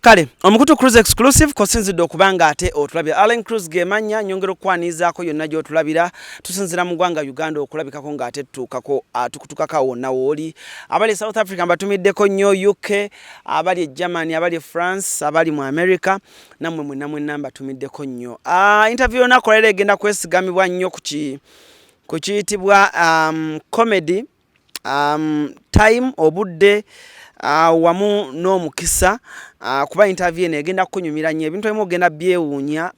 Kale omukutu cruise exclusive kosinzidde okubanga ate otulabira Allen Cruise gemanya nyongero kwanizaako yonna gy'otulabira tusinzira mu ggwanga Uganda okulabikako ng'ate tukutukako wonna wooli abali South Africa mbatumiddeko nnyo UK abali Germany abali France abali mu America namwe mwenna mbatumiddeko nnyo interview yonna kolera egenda kwesigamibwa nnyo ku kiyitibwa comedy time obudde wamu n'omukisa kuba interview eno egenda kunyumira nnyo ebintu ebimu ogenda byewuunya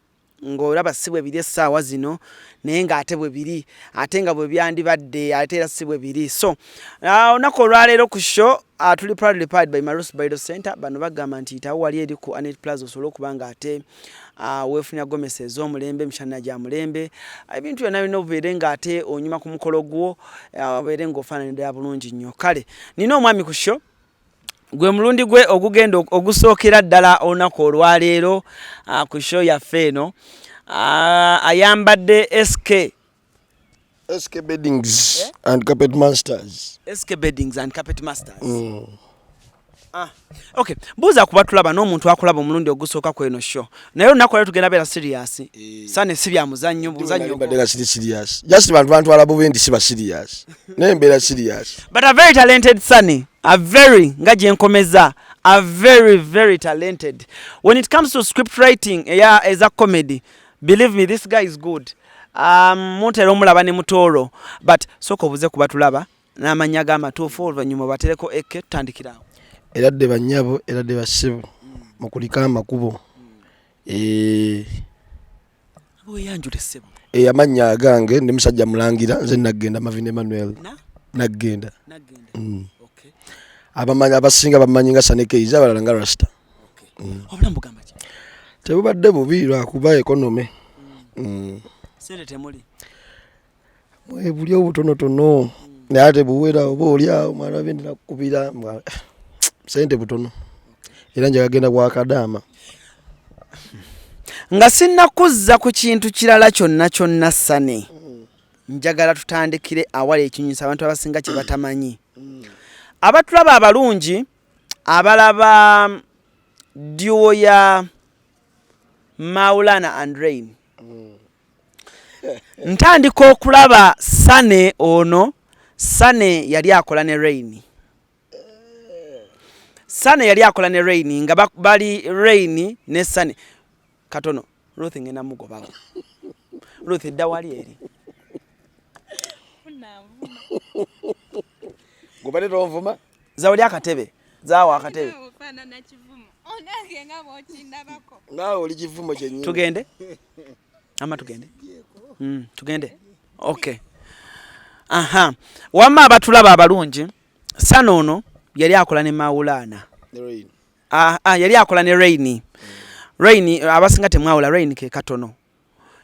ng'olaba si bwe biri essaawa zino naye ng'ate bwe biri ate nga bwe byandibadde ate era si bwe biri so olunaku olwaleero ku show tuli proudly powered by Marus Bridal Center bano bagamba nti itawo wali eri ku Anet Plaza osobola okuba nga ate weefunya gomesi ez'omulembe mishana gya mulembe ebintu byonna birina obubeere ng'ate onyuma ku mukolo gwo obeere ng'ofaananira bulungi nnyo kale nina omwami ku show gwe mulundi gwe ogugenda ogusookera ddala olunaku olwaleero ku show yaffe eno ayambadde SK Beddings and Carpet Masters. SK Beddings and Carpet Masters. Okay, buuza kuba tulaba n'omuntu akulaba omulundi ogusooka ku eno show naye olunaku leero tugenda beera serious sane si bya muzannyo mbadde serious just bantu alabo bendi siba serious naye mbeera serious but a very talented Sunny a very nga gyenkomeza a very very talented when it comes to script writing as a comedy believe me this guy is good mutera omulaba ne mutoolo but sooka obuze kuba tulaba n'amanya g'amatuufu oluvannyuma batereko Ekya tutandikirawo era dde banyabo era dde bassebo mukulika amakubo oyanjule ssebo amanya agange ndi musajja mulangira nze nagenda Mavin Emmanuel nagenda okay abamanya abasinga bamanyi nga Sanekeiza abalala nga Rasta obulamu bugamba ki tebubadde bubi lwakuba ekonome sente temuli buli obutonotono naye ate buwera oba olyawo mwana bendi nakukubira sente butono era nja gagenda bwakadaama nga sinnakuzza ku kintu kirala kyonna Sane njagala tutandikire awali ekinyusa abantu abasinga kye batamanyi abatulaba abalungi abalaba duo ya Maulana and Rain ntandika okulaba Sane ono Sane yali akola ne Rain Sane yali akola ne Rain nga bali Rain ne Sane katono Ruth ngena mugobawo Ruth dawali eri gobale tovuma zawali akatebe zawa akatebe nawe oli kivumo kyennyini tugende ama tugende tugende okay wamma abatulaba abalungi Sane ono yali akola ne Maulana yali akola ne Rain Rain abasinga temwawula Rain ke katono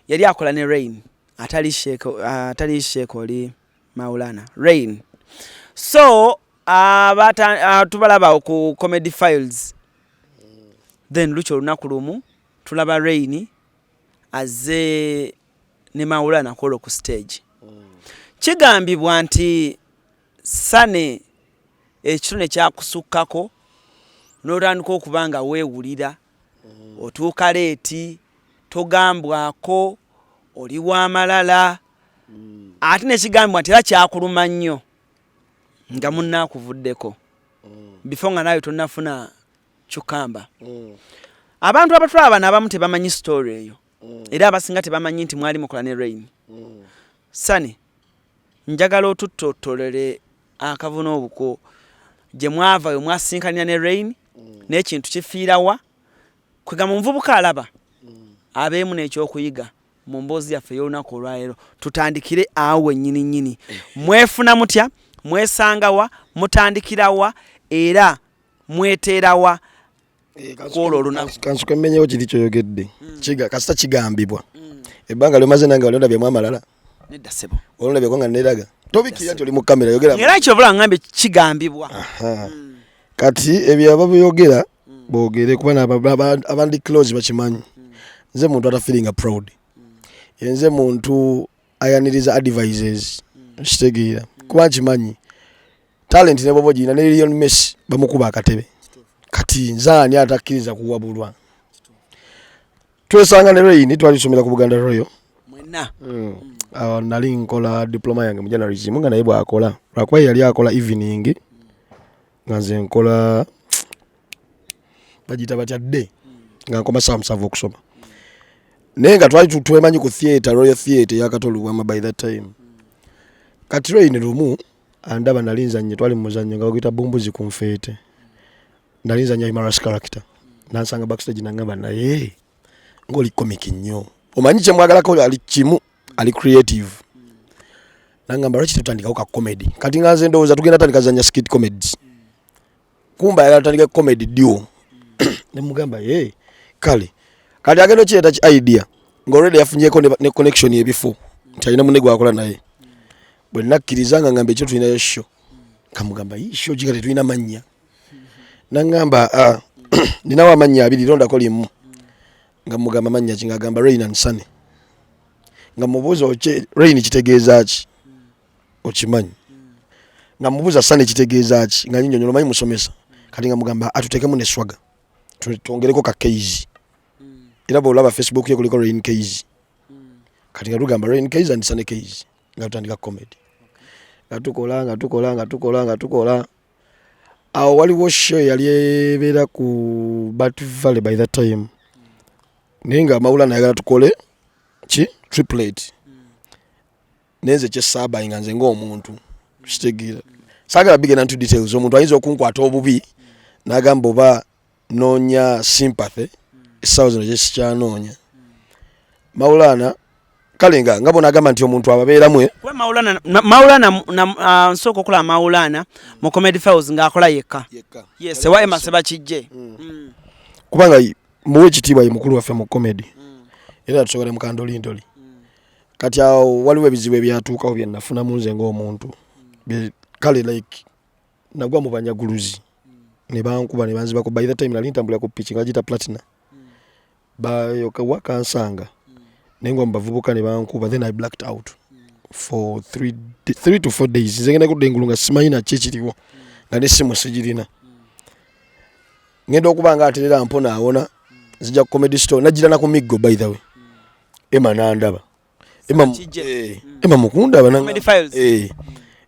yali akola ne Rain atali sheeko oli Maulana Rain so tubalaba ku comedy files then lucho lunaku lumu tulaba Rain aze ne Maulana kola ku stage kigambibwa nti Sane ekitone kyakusukkako n'otandika okubanga weewulira otuuka leeti togambwako oli w'amalala ate nekigambibwa nti era kyakuluma nnyo nga munnaakuvuddeko before nga nawe tonnafuna kyukamba abantu abatulaba bano abamu tebamanyi story eyo era abasinga tebamanyi nti mwali mukola ne Rain Sane njagala otuttotolere akavuna obuko gye mwava we mwasinkanira ne Rain n'ekintu kifiirawa kwegamba omuvubuka alaba abeemu n'ekyokuyiga mu mboozi yaffe y'olunaku olwaleero tutandikire awo wennyini mwefuna mutya mwesangawa mutandikirawa era mweteerawa kwolwo olunaku kansuka mmenyewo kiri kyoyogedde kasita kigambibwa ebbanga lyomaze nange waliondabyamu amalala nedda ssebo olondabyeko nga neraga tobikirira nti oli mu kamera yogera era kyobula ngambe kigambibwa kati ebyo ababiyogera boogere kuba abandi close bakimanyi nze muntu atafiringa proud yenze muntu ayaniriza advices kitegeera kuba kimanyi talent ne bobo gina ne Lionel Messi bamukuba akatebe kati nzaani atakkiriza kuwabulwa twesanga ne Rain twalisomera ku Buganda Royal mwenna awo nali nkola diploma yange mu journalism nga naye bwakola lwakuba yali akola evening nga nze nkola bagita batyadde nga nkoma saa 7 okusoma naye nga twali twemanyi ku theatre Royal Theatre yakatolubwama by that time kati Rain lumu andaba nali nzanye twali mu muzannyo nga baguyita bumbuzi ku nfeete nali nzanya Imaras character nansanga backstage nangamba naye ngoli comic nnyo omanyi kye mwagalako ali kimu ali creative nangamba lwaki tutandikawo ka comedy kati nga nze ndowooza tugenda tandika zanya skit comedies kumba yagala tutandike comedy duo ne mugamba kale kati agendo kyeta ki idea ng'already yafunyeeko ne connection ebifo nti alina munne gwakola naye bwe nakkiriza nga ngamba ekyo tulinayo show kamugamba show gikale tulina mannya nangamba ninawo amannya abiri londako limu nga mugamba mannya ki ngagamba Rain and Sunny nga mubuuza Rain kitegeeza ki okimanyi nga mubuuza Sunny kitegeeza ki nga nyinyo omanyi musomesa kati nga mugamba atutekemu ne swaga twongereko ka Keizi era bw'olaba Facebook ye kuliko Rain Keizi kati nga tugamba Rain Keizi and Sunny Keizi nga tutandika comedy nga tukola awo waliwo show yali ebeera ku Bat Valley by that time naye nga Bawula nayagala tukole ki triplet nenze kyesaaba nga nze ng'omuntu kitegeera saagala bigenda ntu details omuntu ayinza okunkwata obubi n'agamba oba noonya sympathy essaawa zino kyesikyanoonya Bawula kale nga bona agamba nti omuntu ababeeramu Bawula nsooka okulaba Bawula mu Comedy Files ng'akola yekka yes ewa Emma Sebakijje kubanga muwe ekitiibwa ye mukulu waffe mu comedy era tusobole mukandolindoli kati awo waliwo ebizibu ebyatuukawo bye nafunamu nze ng'omuntu kale like nagwa mu banyaguluzi ne bankuba ne banzibako by the time nali ntambulira ku pitch nga gita platina bayoka wakansanga naye nga mu bavubuka ne bankuba then I blacked out for 3 to 4 days nze ngenda kudda engulu nga simanyi nakyo ekiriwo nga n'essimu sigirina ngenda okuba nga aterera mpona awona nzija ku comedy store nagira na ku miggo by the way Emma nandaba Emma mukundaba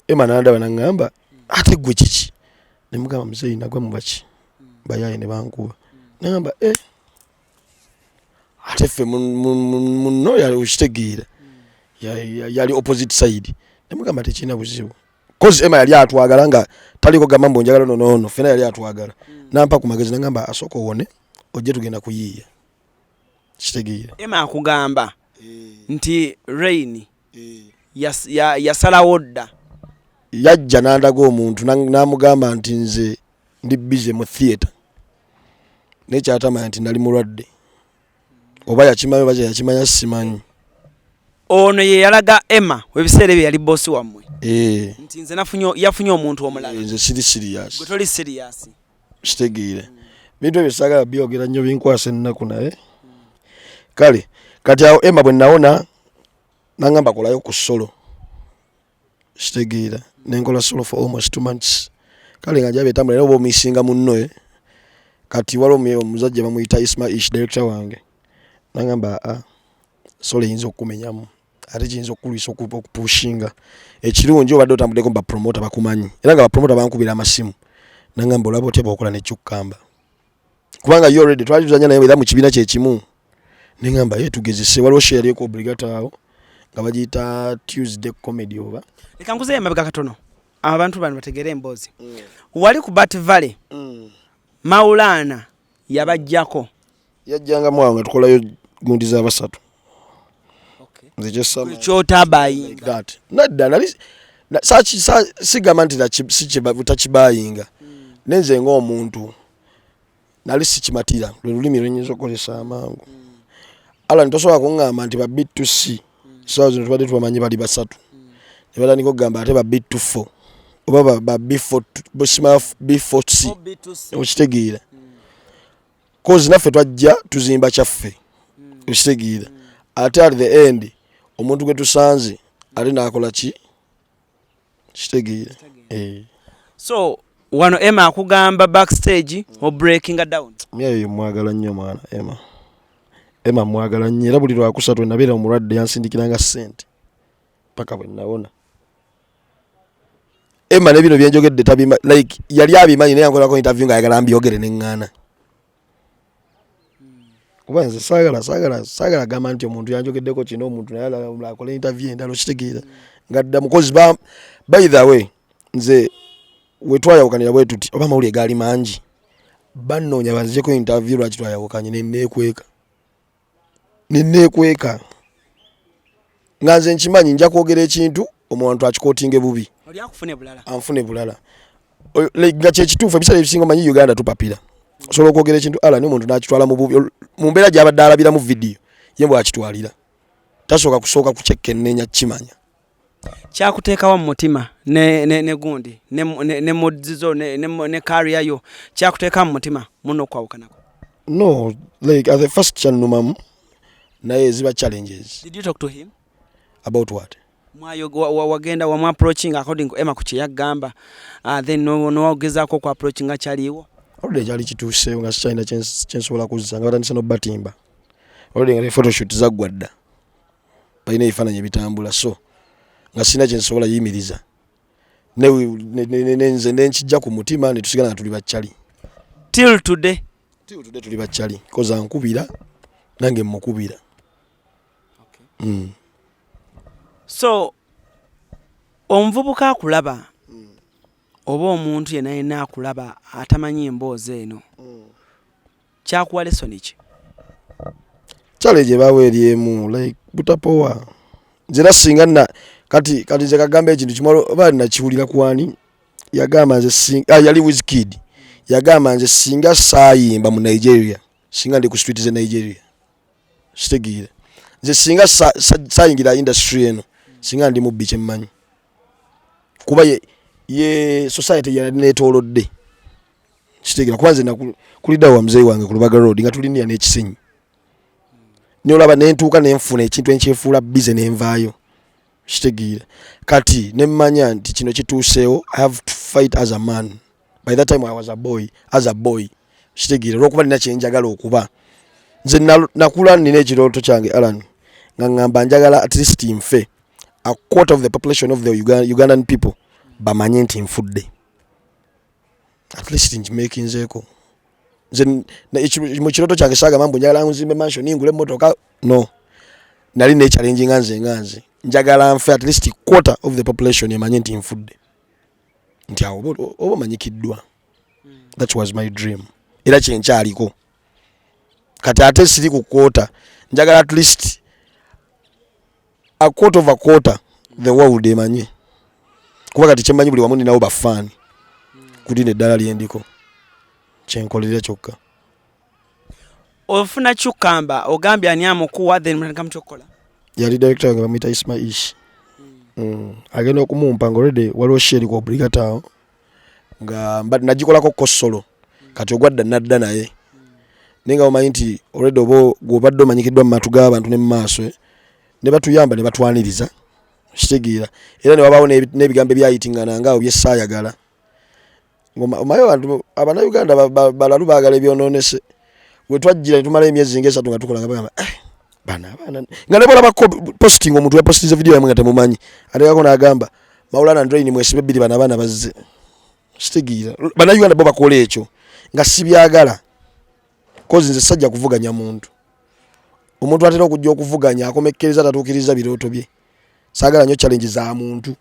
Emma nandaba nangamba ate gwe kiki ne mugamba muzeyi nagwa mu baki bayaye ne bankuba nangamba ate ffe munno yali ukitegeera yali opposite side ne mugamba tekina buzibu cause Emma yali atwagala nga taliko gamba mbu njagala nono fena yali atwagala nampa ku magezi nangamba asoko wone ojje tugenda kuyiiya kitegeera Emma akugamba nti Rain yasalawo dda yajja nandaga omuntu namugamba nti nze ndi busy mu theatre nekyatamanya nti nali mulwadde oba yakimanyi oba yakimanya simanyi ono ye yalaga Emma webiseera ebyo yali bosi wammwe nti nze yafunye omuntu omulala nze siri serious gwe toli serious kitegeera bintu ebyo saagala byogera nnyo binkwasa ennaku naye kale kati awo Emma bwe nawona nangamba kolayo ku solo kitegeera nenkola solo for almost 2 months kale nga njabe tambula era oba omisinga munno kati waliwo omuzajja bamuyita Ismaish director wange nangamba solo eyinza okukumenyamu ate kiyinza okulwisa okupushinga ekirungi obadde otambuddeko mu bapromota bakumanyi era nga bapromota bankubira amasimu nangamba olaba otya bwokola nekyokukamba kubanga yo already twali tuzanya naye era mu kibiina kyekimu nengamba tugezese waliwo show yali eko obligata awo nga bagiyita Tuesday comedy oba leka nkuzeeyo emabega katono abantu bano bategere emboozi wali ku Bat Valley Bawula yabajjako yajjanga mwawo nga tukolayo gundi za basatu nze kyesama kyotabayinga nadda nali sigamba nti takibayinga nenze ng'omuntu nali sikimatira lwe lulimi lwenyinza okukozesa amangu ala ntosobola kuŋŋamba nti ba B2C sawa zino tubadde tubamanyi bali basatu ne batandika okugamba ate ba B24 oba ba B4C okitegeera kozi naffe twajja tuzimba kyaffe okitegeera ate at the end omuntu gwe tusanze ate n'akola ki kitegeera so wano Emma akugamba backstage o breaking down. Myeyo mwagala nnyo mwana Emma mwagala nnyo era buli lwakusatu nabeera omulwadde yansindikiranga ssente paka bwe nawona. Emma ne bino byenjogedde tabima like yali abimanyi naye ankolako interview ng'ayagala mbyogere n'eŋŋaana. Kuba nze saagala gamba nti omuntu yanjogeddeko kino omuntu naye akola interview endala okitegeera ngadda mukozi by the way nze we twayawukanira bwe tuti oba mawulire gaali mangi bannoonya banzijeko interview lwaki twayawukanye nenneekweka nga nze nkimanyi nja kwogera ekintu omuntu akikootinge bubi Oli akufune bulala. Anfune bulala. Nga kyekituufu ebiseera ebisinga omanyi Uganda tupapira. Osobola okwogera ekintu n'omuntu n'akitwala mu bubi mu mbeera gy'abadde alabira mu vidiyo ye bw'akitwalira. Tasooka kukyekennenya kimanya. Kyakuteekawo mu mutima ne gundi ne modzizo ne career yo kyakuteeka mu mutima muno kwawukanako. No, like at the first chanumamu naye ziba challenges. Did you talk to him? About what? Wagenda wa approaching according to Emma kuchi yagamba then no wagezaako ku approaching achaliwo. Olode jali kituuse nga China chensobola kuzza nga batandise no batimba. Olode nga photoshoot zaggwadda. Balina ebifaananyi ebitambula so nga sina kyensobola yimiriza. Nze nkijja ku mutima ne tusigala nga tuli bakyali. Till today tuli bakyali. Koza nkubira nange mmukubira. Okay. So omuvubuka akulaba oba omuntu yenna akulaba atamanyi emboozi eno kyakuwa lesson ki? Challenge bawe eriemu like butapowa nzira singa kati nze kagamba ekintu kimalo oba nakiwulira kwani yagamba nze singa yali Wizkid yagamba nze singa saayimba mu Nigeria singa ndi ku street ze Nigeria kitegeera nze singa saayingira industry eno singa ndi mu biche mmanyi kuba ye society ya netolodde kitegeera kuba nze nakulidawa mzee wange ku Lubaga Road nga tulinia n'ekisenyi nyolaba nentuuka nenfuna ekintu enkyefuula bize nenvaayo kitegeera kati nemmanya nti kino kituuseewo I have to fight as a man. By that time I was a boy kitegeera olwokuba nina kyenjagala okuba nze nakula nina ekirooto kyange Alan nga ngamba njagala at least nfe a quarter of the population of the Ugandan people bamanye nti nfudde at least nkimekinzeeko nze mu kirooto kyange saagamba mbu njagala nzimbe mansion ngule emmotoka no nali ne challenge nganze njagala nfe at least quarter of the population emanye nti nfudde nti awo oba manyikiddwa. That was my dream era kyenkyaliko kati ate siri ku quarter njagala at least a quarter of a quarter the world emanye kuba kati kyemmanyi buli wamu ninawo bafaani kuli neddala lyendiko kyenkolera kyokka. Ofuna kyukamba ogambye ani amukuwa then mutandika mukyokola yali director wange bamuyita Ismaish agenda okumumpa nga already waliwo sheri ku obligatao nga nagikolako kosolo kati ogwadda nadda naye nenga omanyi nti already obo gwobadde omanyikiddwa mu matu g'abantu ne mu maaso ne batuyamba ne batwaniriza kitegeera era ne wabaawo n'ebigambo ebyayitingana ngaawo byessaayagala omayo abantu Abannayuganda balalu baagala ebyonoonese we twajjira ne tumala emyezi nga 3 nga tukola nga bagamba bana nga ne bolaba posting omuntu yapostinze video yamwe nga temumanyi atekako n'agamba Mawula na Ndroini mwesibe bbiri bana abaana bazze kitegeera Bannayuganda bo bakola ekyo nga sibyagala kozi nze sajja kuvuganya muntu atera okujja okuvuganya akomekkereza tatuukiriza birooto bye saagala nnyo challenge za muntu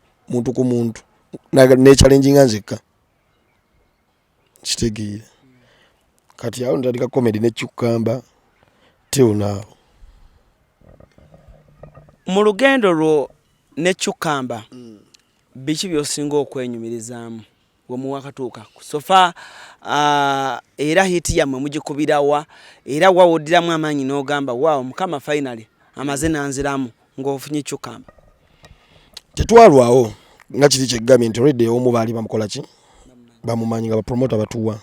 ku muntu ne challenge nga nzekka kitegeera kati awo ntandika comedy ne kyukamba till now. Mu lugendo lwo ne kyukamba biki byosinga okwenyumirizaamu gwe muwakatuuka sofa era hiti yammwe mugikubirawa era wawuddiramu amaanyi n'ogamba waawo mukama finally amaze nanziramu ng'ofunye kyukamba tetwalwawo nga kiri kyegambye nti already omu baali bamukola ki bamumanyi nga bapromota batuwa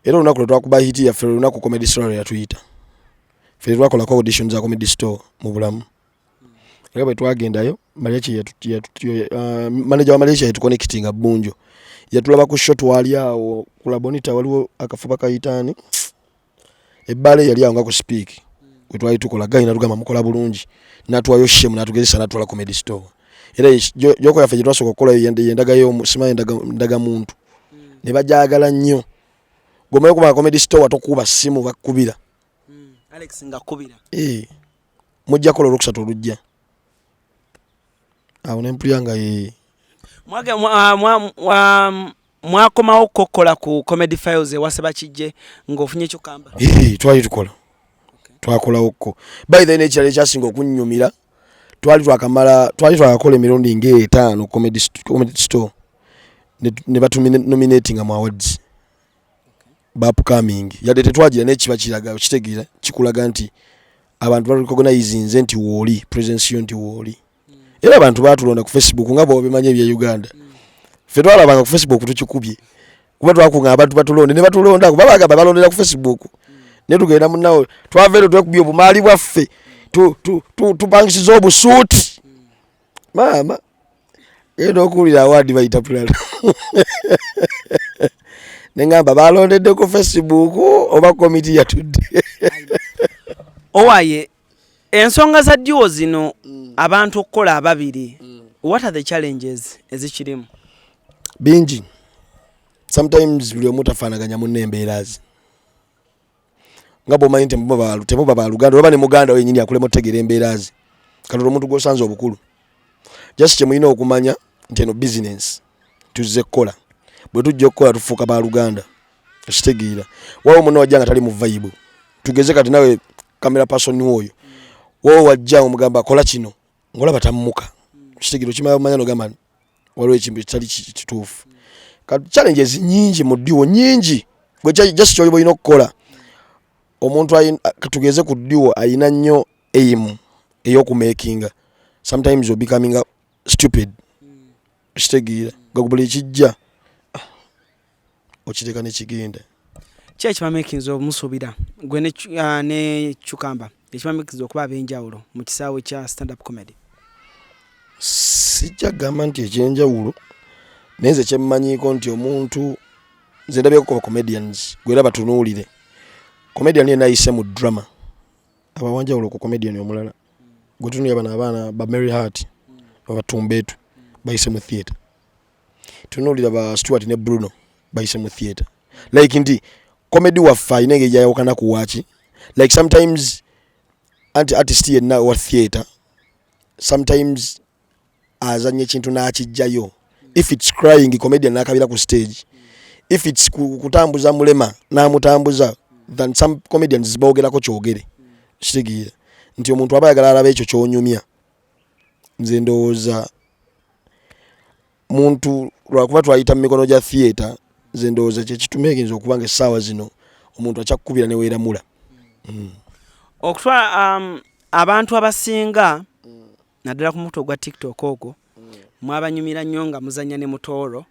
era olunaku lwe twakuba hiti yaffe olunaku comedy store yatuyita ffe twakolako audition za comedy store mu bulamu era bwe twagendayo manager wa Malaysia yatuconnectinga Bunjo yatulaba ku shot wali awo kula bonita waliwo akafuba kayitani ebbale yali awo nga ku speak wetwali tukola gayina tugamba mukola bulungi natwayo shemu natugezesa natwala comedy store era joko yafe jetwasoka okukola yendagayo sima yendaga muntu ne bajagala nnyo gomayo kuba comedy store watokuba simu bakubira Alex ngakubira mujja kola rukusatu olujja awo nempulanga mwakomawo kokola ku comedy files ewasaba kijje ng'ofunye kyokamba twali tukola twakolawokko by then ekyalo ekyasinga okunnyumira twali twakakola emirundi ng'etaano comedy store ne batunominatinga mu awards bapcoming yadde tetwagira n'ekiba kiraga kitegeera kikulaga nti abantu barecognize nze nti wooli presence yo nti wooli era abantu batulonda ku Facebook nga bo bimanye bya Uganda ffe twalabanga ku Facebook tukikubye kuba twakunga abantu batulonde ne batulonda kuba bagamba balondera ku Facebook ne tugenda munnawo twaveero twekubye obumaali bwaffe tupangisiza obusuuti maama genda okuwulira awadi bayita pulala nengamba balondedde ku Facebook oba komiti yatudde owaye ensonga za duo zino abantu okukola ababiri what are the challenges ezikirimu bingi sometimes buli omu tafaanaganya munne embeerazi nga bwomanyi temuba baluganda oba ne muganda wenyini akulema otegeera embeerazi katono omuntu gwosanze obukulu just kyemulina okumanya nti eno business tuzze kukola bwe tujja okukola tufuuka baluganda ekitegeera wawo munno wajja nga tali mu vibe tugeze kati nawe kamera person oyo wawo wajja omugamba akola kino ngolaba tammuka ekitegeera okimanya omanya nogamba waliwo ekintu ekitali kituufu kati challenges nyingi mu ddiwo nyingi gwe just kyoba olina okukola omuntu tugeze ku ddiwo ayina nnyo aim ey'okumakinga sometimes you're becoming stupid ekitegeera nga buli ekijja okireka nekigenda ki ekibamakinza omusuubira gwe ne Chukamba ekibamakinza okuba ab'enjawulo mu kisaawe kya stand up comedy sijja gamba nti ekyenjawulo naye nze kyemmanyiiko nti omuntu nze ndabyeko kuba comedians gwera batunuulire comedian yena ayise mu drama abawanjawulo ku comedian omulala gwe tunuulira bano abaana ba Mary Hart babatumbeetu bayise mu theatre tunuulira ba Stuart ne Bruno bayise mu theatre like nti comedy waffe ayina engeri gyayawukana ku waki like sometimes artist yenna wa theatre sometimes azanye ekintu n'akijjayo if it's crying comedian n'akabira ku stage if it's kutambuza mulema n'amutambuza than some comedians boogerako kyogere kitegeera nti omuntu aba ayagala alaba ekyo kyonyumya nze ndowooza muntu lwakuba twayita mu mikono gya theatre nze ndowooza kyekitumeegenza okuba nga essaawa zino omuntu akyakukubira ne weeramula okutwala abantu abasinga naddala ku muto gwa TikTok ogwo mwabanyumira nnyo nga muzannya ne mutoolo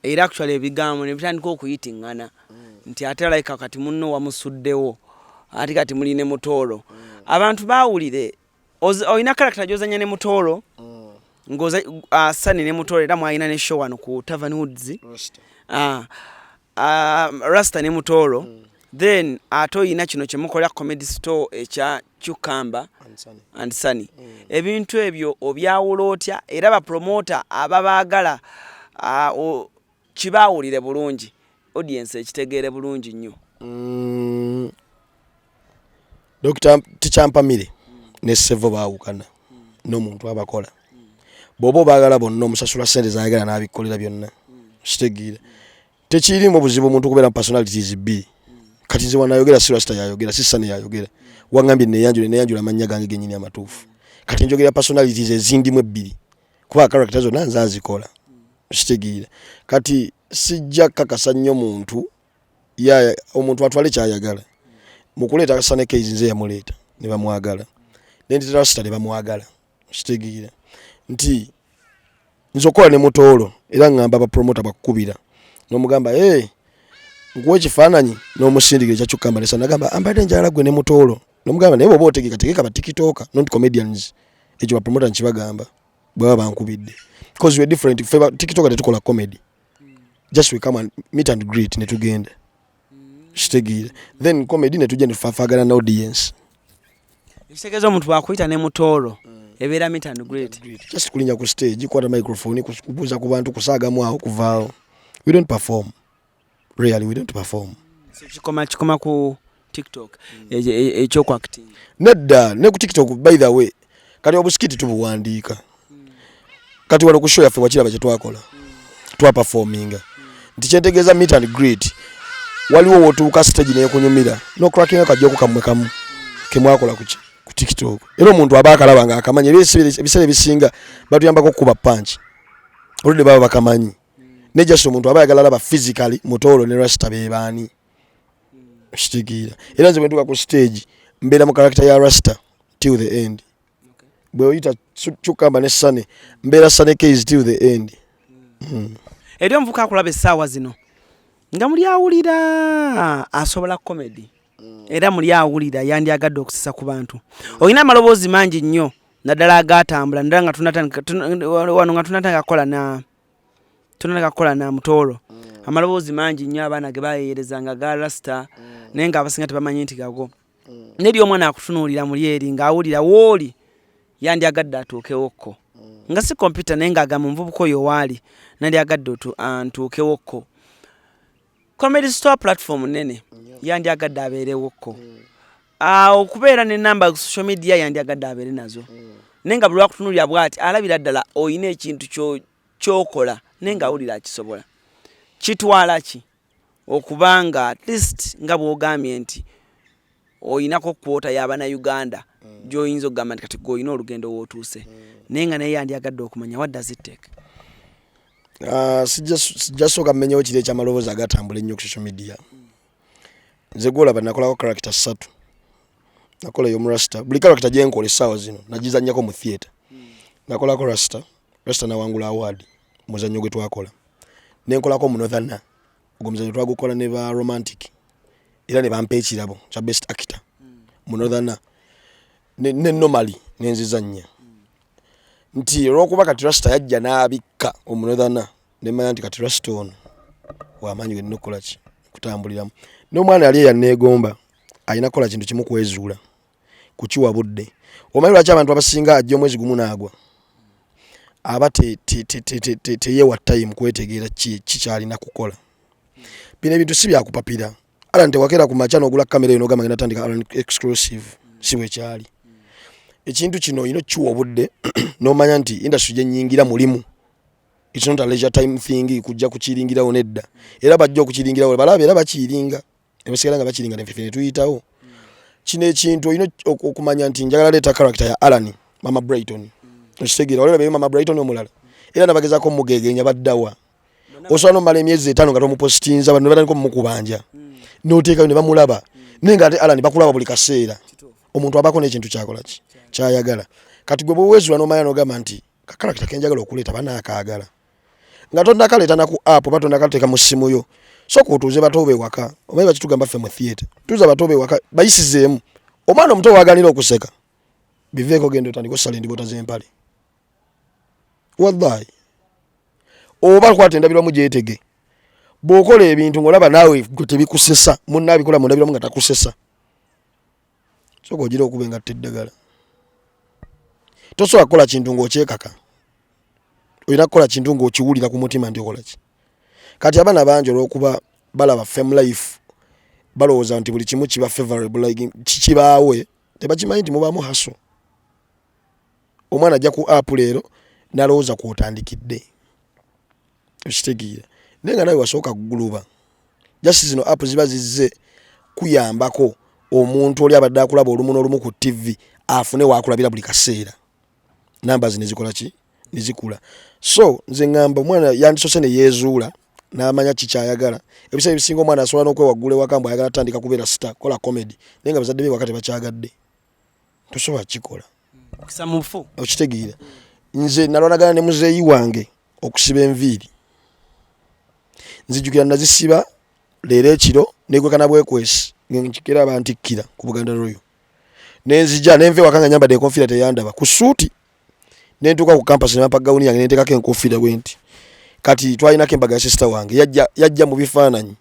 era actually ebigambo ne bitandika okuyitiŋŋana nti ate like kati munno wamusuddewo ati kati muli ne mutoolo abantu baawulire olina karakita gy'ozannya ne mutoolo ngoza Sani ne mutoolo era mwalina ne show wano ku Tavern Woods Rasta ne mutoolo then ate oyina kino kyemukola comedy store ekya Chukamba and Sani ebintu ebyo obyawula otya era bapromota ababaagala kibaawulire bulungi audience ekitegeere bulungi nnyo Dr. Tichampamire ne Sevo baawukana n'omuntu abakola bw'oba baagala bonna omusasula ssente zaayagala n'abikolera byonna kitegeera tekirimu buzibu omuntu okubeera mu personalities bbiri kati nze wanayogera si Rasta yayogera si Sani yayogera wangambye neyanjula amannya gange gennyini amatuufu kati njogera personalities ezindimu ebbiri kuba character zonna nze azikola kitegeera kati sijja kakasa nnyo omuntu atwale kyayagala mu kuleeta Sani Case nze yamuleeta ne bamwagala ne Rasta ne bamwagala kitegeera nti nze okola ne mutoolo era ngamba abapromota bakukubira n'omugamba nkuwa ekifaananyi n'omusindikira ekya Chukamba ne Sani agamba ambadde njagala gwe ne mutoolo n'omugamba naye bw'oba otegeka ba TikToker not comedians ekyo bapromota nkibagamba bwe baba bankubidde because we different TikToker tetukola comedy just we come and meet and greet ne tugenda shitegira then comedy ne tujja ne fafagana na audience ekitegeeza omuntu bwakuyita ne mutoolo ebeera meet and greet just kulinya ku stage kwata microphone kubuuza ku bantu kusaagamu awo kuvaawo we don't perform really we don't perform kikoma ku TikTok ekyoku acting nedda ne ku TikTok by the way kati obusikiti tubuwandiika kati wali ku show yaffe wakiraba kye twakola twa performinga nti kyentegeeza meet and greet waliwo wotuuka stage naye kunyumira no cracking akajjako kamwe kamu kemwakola ku TikTok era omuntu aba akalaba nga akamanya ebiseera ebisinga batuyambako kuba punch oludde baba bakamanyi ne just omuntu aba ayagala alaba physically Mutoolo ne Rasta bebaani shitigira era nze bwentuka ku stage mbeera mu character ya Rasta till the end bwe oyita chukamba ne Sane mbeera Sane case till the end eri omuvuka akulaba essaawa zino nga muli awulira asobola comedy era muli awulira yandyagadde okusisa ku bantu olina amaloboozi mangi nnyo naddala agatambula naddala nga wano nga tunatanga kukola na Mutoolo amaloboozi mangi nnyo abaana ge bayeerezanga ga Rasta naye nga abasinga tebamanyi nti gago neri omwana akutunuulira muli eri ng'awulira wooli yandyagadde atuukewokko nga si computer naye ng'agamba omuvubuka oyo waali nandyagadde ntuukewokko comedy store platform nene yandyagadde abeerewokko okubeera n'enamba social media yandyagadde abeere nazo naye nga buli lwakutunuulira bw'ati alabira ddala oyina ekintu ky'okola naye ng'awulira akisobola kitwala ki okubanga at least nga bw'ogambye nti oyinako kwota y'abana Uganda gy'oyinza okugamba nti kati gw'olina olugendo w'otuuse naye nga naye yandyagadde okumanya what does it take sijjasooka mmenyewo kiri ekyamaloboozi agatambula ennyo ku social media nze gwolaba nakolako character 3 nakola ey'omurasta buli character gye nkola essaawa zino nagizannyako mu theatre nakolako Rasta nawangula award muzannyo gwe twakola nenkolako mu Northern ogwo muzannyo twagukola ne ba romantic era ne bampa ekirabo kya best actor mu Northern ne normally nenzizannya nti olwokuba kati Rasta yajja n'abikka omu Northern ne manya nti kati Rasta ono wamanyi gwe nnokola ki kutambuliramu n'omwana yali yanneegomba alina kola kintu kimu kwezuula kukiwa budde omanyi lwaki abantu abasinga ajja omwezi gumu n'agwa aba teyewa time kwetegeera kikyalina kukola bino ebintu si byakupapira ala ntewakera ku macha n'ogula kamera eno ogamba ngenda tandika exclusive si bwe kyali ekintu kino ino kiwa obudde n'omanya nti industry gye nnyingira mulimu it's not a leisure time thing kujja kukiringirawo nedda era bajja okukiringirawo balaba era bakiringa ebisigala nga bakiringa ne tuyitawo kino ekintu ino okumanya nti njagala leeta character ya Alan Mama Brighton okitegera olera Mama Brighton omulala era nabagezako mugegenya baddawa osobola nomala emyezi 5 nga tomupostinza bano batandika mukubanja noteekayo ne bamulaba nenga ate Alan bakulaba buli kaseera omuntu abako n'ekintu kyakola ki kyayagala kati gwe bwezula n'omanya n'ogamba nti character kenjagala okuleeta banaakaagala nga tonnakaleeta naku app oba tonnakaleteeka mu ssimu yo soko otuuze bato be waka omanyi bakitugamba ffe mu theatre tuuza bato be waka bayisizeemu omwana omuto waaganira okuseka biveeko genda otandika osala endibota z'empale wallahi oba kwata endabirwamu gyetege bw'okola ebintu ng'olaba naawe tebikusesa munna abikola mu ndabirwamu nga takusesa soko ogira okuba engatta eddagala tosobola kukola kintu ng'okyekaka olina kukola kintu ng'okiwulira ku mutima nti okola ki kati abaana bangi olw'okuba balaba fame life balowooza nti buli kimu kiba favorable like kibaawe tebakimanyi nti mubaamu haso omwana ajja ku app leero n'alowooza kw'otandikidde okitegeera naye nga nawe wasooka kuguluba jasi zino app ziba zizze kuyambako omuntu oli abadde akulaba olumu n'olumu ku TV afune waakulabira buli kaseera namba zino zikola ki nizikula so nze ngamba omwana yandisose ne yeezuula n'amanya kikyayagala ebiseera ebisinga omwana asobola n'okwewaggula ewaka mbu ayagala atandika kubeera star kola comedy naye nga bazadde be waka tebakyagadde tosobola kikola okitegeera nze nalwanagana ne muzeeyi wange okusiba enviiri nzijukira nazisiba leero ekiro negwekana bwekwesi nkikera abantikkira ku Buganda Royal nenzija nenve wakanga nyambadde enkofiira teyandaba ku suuti nentuuka ku campus ne bampa gawuni yange nenteekako enkofiira bwenti kati twalinako embaga ya sister wange yajja mu bifaananyi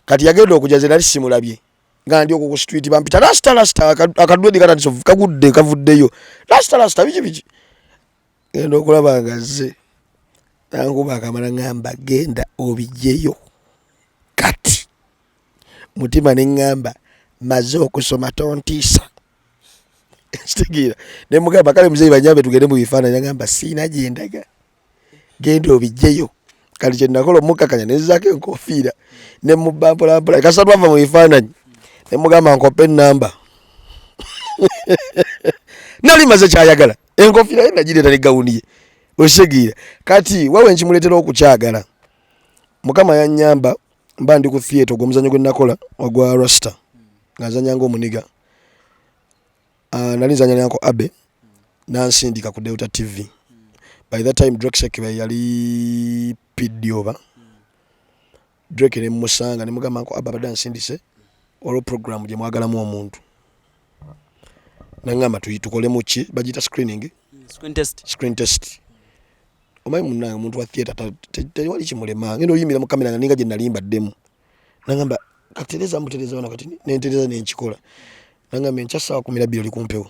kati yagenda okujaza nali simulabye nga ndi okwo ku street bampita Rasta akadwedi katandise kavuddeyo Rasta biki genda okulaba nga zze nanguba akamala ngamba genda obijjeyo kati mutima ne ngamba maze okusoma tontiisa kitegeera ne mugamba kale muzeyi banyambe tugende mu bifaananyi ngamba siina gyendaga genda obijjeyo kali kye nakola omukakanya nezzaako enkofiira ne mubba mpolampola kasatu ava mu bifaananyi ne mugamba nkope ennamba nali maze kyayagala enkofiira ye nagireeta ne gawuni ye osegiira kati wawe nkimuleetera okukyagala mukama yannyamba mba ndi ku theatre ogw'omuzannyo gwe nakola ogwa Rasta nga nzanyanga omuniga nali nzanya nanko Abe nansindika ku Delta TV. By that time Drake Sekiba yali pidioba Drake ne musanga ne mugamba nko Abe nsindise olwo program gye mwagalamu omuntu nangamba tuyitukole muki bagita screening screen test omayi munanga omuntu wa theatre tewali kimulema ngendo yimira mu kamera nga ninga gye nalimba ddemu nangamba katereza mutereza wana kati nentereza nenkikola nangamba nkyasa 12 oli kumpewo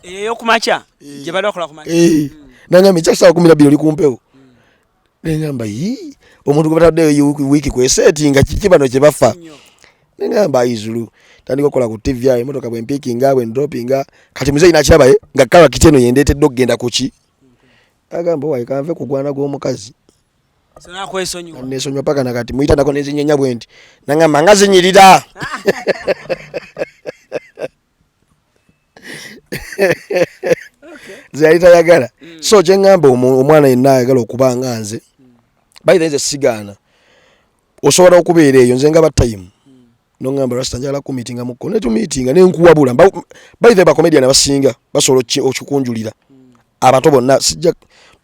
eyo kumacha gye bali bakola kumacha nangamba nkyasa 12 oli kumpewo nangamba yi omuntu gwe bataddeyo wiki kweseti nga kiki bano kye bafa nangamba izulu tandika kola ku TV ayo motoka bwe mpikinga bwe droppinga kati muzeyi nakirabaye nga kala kiteno yendetedde okgenda kuki agamba wayi kanve kugwana gw'omukazi sona kwesonyo nesonyo paka nakati muita ndako nezinyenya bwendi nangamba ngazinyirira zaita yagala so kye ngamba omwana yenna ayagala okuba nga nze by the way sigana osobola okubeera eyo nze nga ba time nongamba Rasta njala ku meeting amuko ne tu meeting ne nkuwabula by the way ba comedian abasinga basobola okukunjulira abato bonna sijja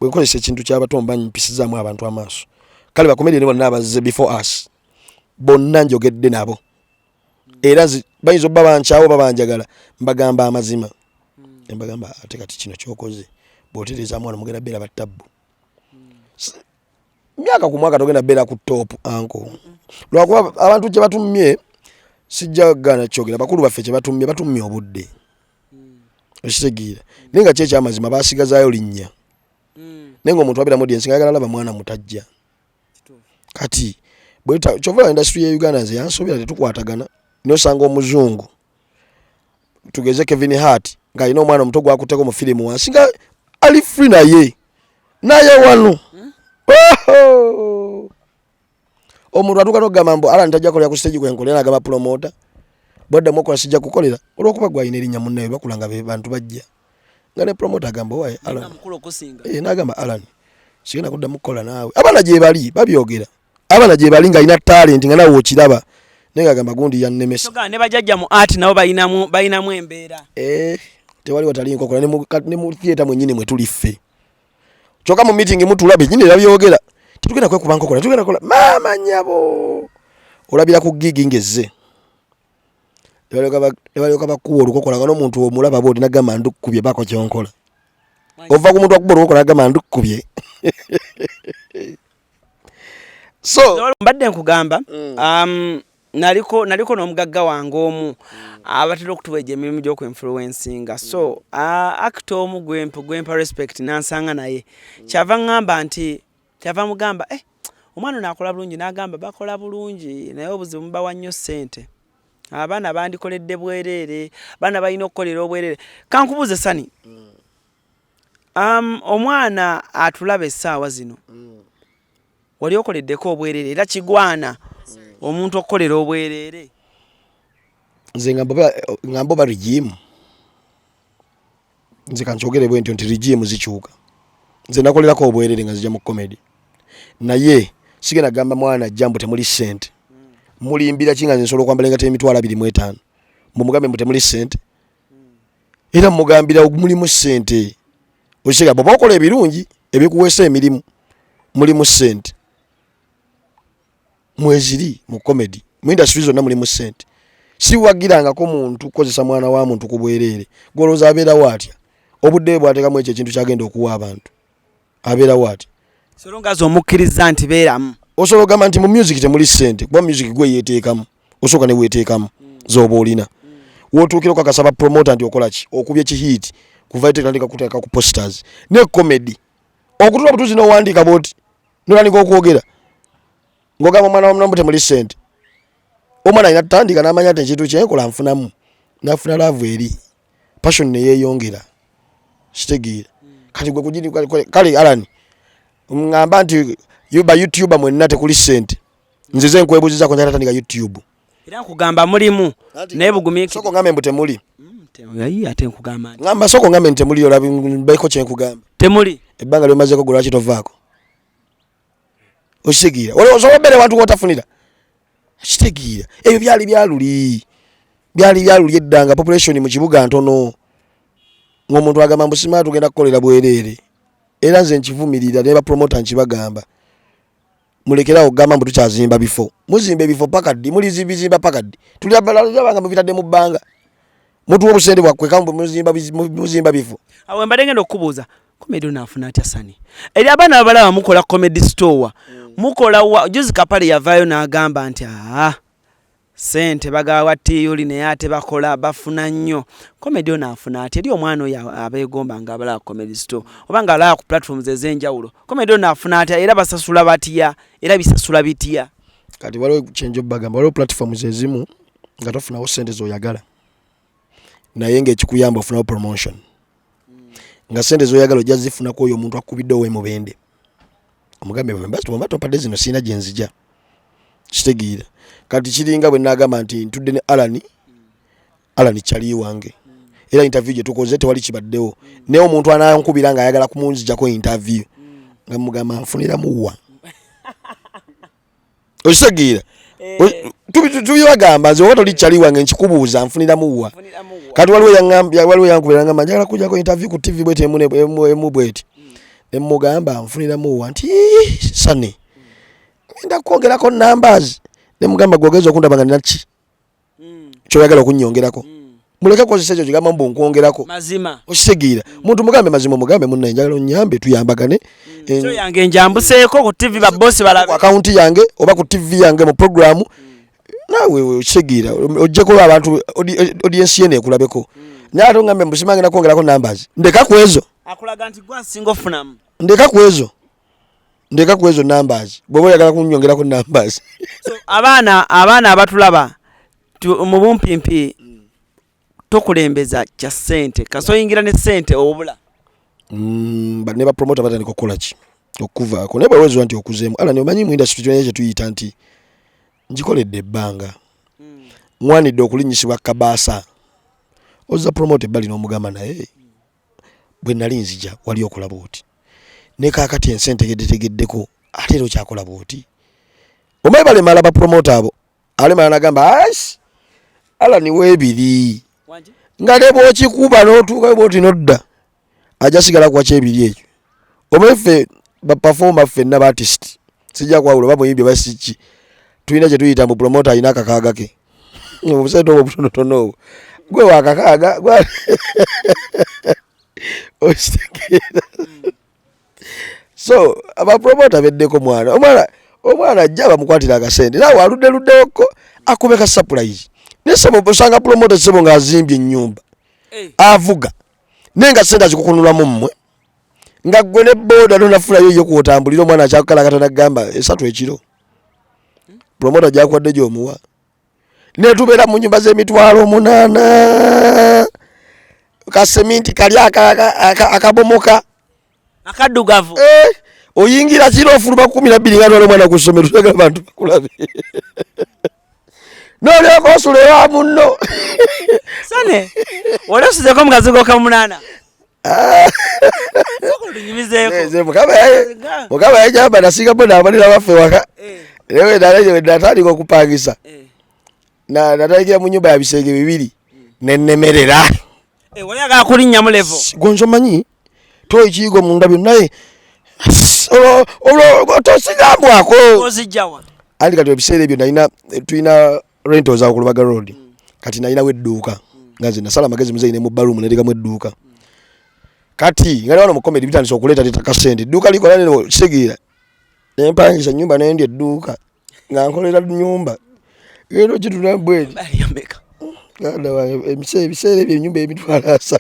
bwe nkozesa ekintu ky'abato mba nyipisizaamu abantu amaaso kale ba comedian bonna abazze before us bonna njogedde nabo era bayinza obba bankyawo babanjagala mbagamba amazima mbagamba ate kati kino kyokoze bw'otereza mwana mugenda beera batabbu myaka ku mwaka togenda beera ku top anko lwakuba abantu kye batumye sijja gana kyogera bakulu baffe kye batumye obudde okitegeera naye nga kyekyamazima basigazaayo linnya naye nga omuntu wabeera mu audience ngayagala laba mwana mutajja kati kyova industry ya Uganda nze yansobera tetukwatagana nosanga omuzungu tugeze Kevin Hart nga alina omwana omuto gwakuteko mu firimu wansi nga ali free naye wano omuntu atuuka n'ogamba mbu ala ntajja kolera ku stage kwenkolera n'agamba promoter bwaddamu okola sijja kukolera olw'okuba gwalina erinnya munnaye bakulanga be bantu bajja nga ne promoter agamba owaye Alan n'agamba Alan sigenda kuddamu kukola naawe abaana gye bali babyogera abaana gye bali ng'alina talent nga nawe okiraba naye ng'agamba gundi yannemesa ne bajjajja mu art nabo bayinamu embeera tewali watali nkokola ne mu theatre mwennyini mwe tuli ffe kyokka mu meeting mutulabe nyini erabyogera tetugenda kwekuba nkokola tugenda kola maama nyabo olabira ku gigi ngezze ebalyoka bakuwa olukokola nga n'omuntu omulaba booti nagamba ndukubye bako kyonkola ova ku muntu akuba olukokola nagamba ndukubye so mbadde nkugamba naliko n'omugagga wange omu abatera okutuweja emirimu gy'okwinfluencinga so actor omu gwempa respect nansanga naye kyava mugamba omwana ono akola bulungi n'agamba bakola bulungi naye obuzibu mubawa nnyo ssente abaana bandikoledde bwereere baana balina okukolera obwereere kankubuuze sani omwana atulaba essaawa zino wali okoleddeko obwereere era kigwana omuntu okukolera obwereere nze ngamba oba regime nze kankyogere bwe nti regime zikyuka nze nakolerako obwereere nga nzija mu comedy naye sigenda gamba mwana jambo temuli ssente mulimbira kinga nze nsobola okwambala engatto emitwalo 25 mumugambe mbu temuli ssente era mugambira mulimu ssente okitega bw'oba okola ebirungi ebikuweesa emirimu mulimu ssente mweziri mu comedy mu industry zonna mulimu ssente siwagirangako muntu kukozesa mwana wa muntu ku bwereere gwolowooza abeerawo atya obudde bw'ateekamu ekyo ekintu kyagenda okuwa abantu abeerawo atya solonga zomukkiriza nti beeramu osobola ogamba nti mu music temuli ssente kuba music gwe yeeteekamu osooka ne weeteekamu z'oba olina wootuukira okakasaba promoter nti okola ki okubye kihiiti kuva tandika kuteeka ku posters ne comedy okutula butuzi n'owandiika bwoti nolandika okwogera ng'ogamba omwana wamunamu temuli ssente omwana alina tutandika n'amanya nti ekintu kyenkola nfunamu nafuna laavu eri passion ne yeeyongera kitegeera kati gwe kugiri kale Alan ngamba nti yuba YouTuber mwenna tekuli ssente nzize nkwebuziza ko ntatandika YouTube era nkugamba mulimu naye bugumiki soko ngambe mbu temuli yayi ate nkugamba ngamba soko ngambe temuli olabi baiko kyenkugamba temuli ebbanga lyomazeko gwe lwaki tovaako okitegeera waliwo osobera abantu kwotafunira kitegeera ebyo byali byaluli eddanga population mu kibuga ntono ng'omuntu agamba mbu simaa tugenda kukolera bwereere era nze nkivumirira ne bapromota nkibagamba mulekerawo okugamba mbu tukyazimba bifo muzimba ebifo pakaddi mulizimba pakaddi tuli abalabanga mubitadde mu bbanga mutuwa obusente bwakkwe kambu muzimba bifo awo mbadde ngenda okubuuza comedy onaafuna atya sani eri abaana abalaba mukola comedy store mukola juzi kapale yavaayo n'agamba nti sente bagawa tiyuli naye ate bakola bafuna nnyo comedy onaafuna ati eri omwana oyo abeegomba nga abalaba comedy store oba nga alaba ku platforms ez'enjawulo comedy onaafuna ati era basasula batya era bisasula bitya kati waliwo kyenjo bagamba waliwo platforms ezimu nga tofunawo sente zoyagala naye ng'ekikuyamba ofunawo promotion nga sente zoyagala ojja zifunako oyo omuntu akubidde ow'emubende omugambe bwe topadde zino siina gye nzija kitegeera kati kiringa bwe nagamba nti ntudde ne Alan kyali wange era interview gye tukoze tewali kibaddewo naye omuntu anankubira nga ayagala kumunzijako interview nga mugamba nfuniramu wa okitegeera tubibagamba nze oba toli kyali wange nkikubuuza nfuniramu wa kati waliwo yankubira ngamba njagala kujjako interview ku TV bweti emu bweti ne mugamba nfuniramu wa nti sane ngenda kwongerako numbers ne mugamba gwogeza okundaba nga naki kyoyagala okunyongerako muleke kozesa ekyo kigamba mbu nkwongerako mazima okitegeera muntu mugambe mazima mugambe munne njagala onyambe tuyambagane ekyo yange njambuseeko ku TV babbosi balabe account yange oba ku TV yange mu program nawe okitegeera ojjeko abantu audience yene ekulabeko naye ngambe mbusimange nakwongerako numbers ndeka kwezo akulaga nti gwa single funamu ndeka kwezo numbers bwoba oyagala kunyongerako numbers so abaana abatulaba mu bumpimpi tokulembeza kya ssente kasoyingira ne ssente obula ne bapromota batandika okukola ki okuvaako naye bwewezwa nti okuzeemu Alan omanyi mu industry kyonye kye tuyita nti ngikoledde ebbanga mwanidde okulinyisibwa kabaasa ozza promote ebbali n'omugamba naye bwe nali nzija wali okola bwoti ne kaakati ensi entegeddeko ate era okyakola bwoti omaye balemala bapromota abo alemala nagamba Alan weebiri nga ne bwokikuba n'otuukayo bwoti nodda ajja sigala kuwa kyebiri ekyo omaye ffe baperforma ffenna baartist sijja kwawula oba muyimbye basiki tulina kye tuyita mu promota alina akakaaga ke obusente obwo butonotono obwo gwe wakakaaga okitegeera so abapromota beddeko omwana ajja bamukwatira akasente naawe aluddeluddewoko akube ka surprise naye sebo osanga promota sebo ng'azimbye ennyumba avuga naye nga sente azikukunulamu mmwe nga gwe ne booda nonafunayo yo kwotambulira omwana akyakukala katana gamba esatu ekiro promota gyakwadde gy'omuwa ne tubeera mu nnyumba z'emitwalo 8 kaseminti kali akabomoka akaddugavu oyingira kiro ofuluma 12 nga nole omwana ku ssomero tuyagala abantu bakulabe nolyoka osula ewa munno sane wali osizeko omugazi goka 8 mukama yajamba nasingamu n'abalira baffe waka naye natandika okupangisa natandikira mu nnyumba ya bisenge 2 nennemerera oyagala kulinnyamu levo gonzo manyi toyikiigo munda byonnaye tosigambwako ozijjawa andi kati ebiseera ebyo tulina rentals awo ku Lubaga road kati nalinawo edduuka nga nze nasala amagezi muzeyi ne mu balumu netekamu edduuka kati nga wano mu comedy bitandise okuleeta kasente edduuka likola neno kitegeera Nempangisa nyumba nende edduuka nga nkolera nyumba ero kituna bweri ganda wange ebiseera ebyo ennyumba emitwalo 3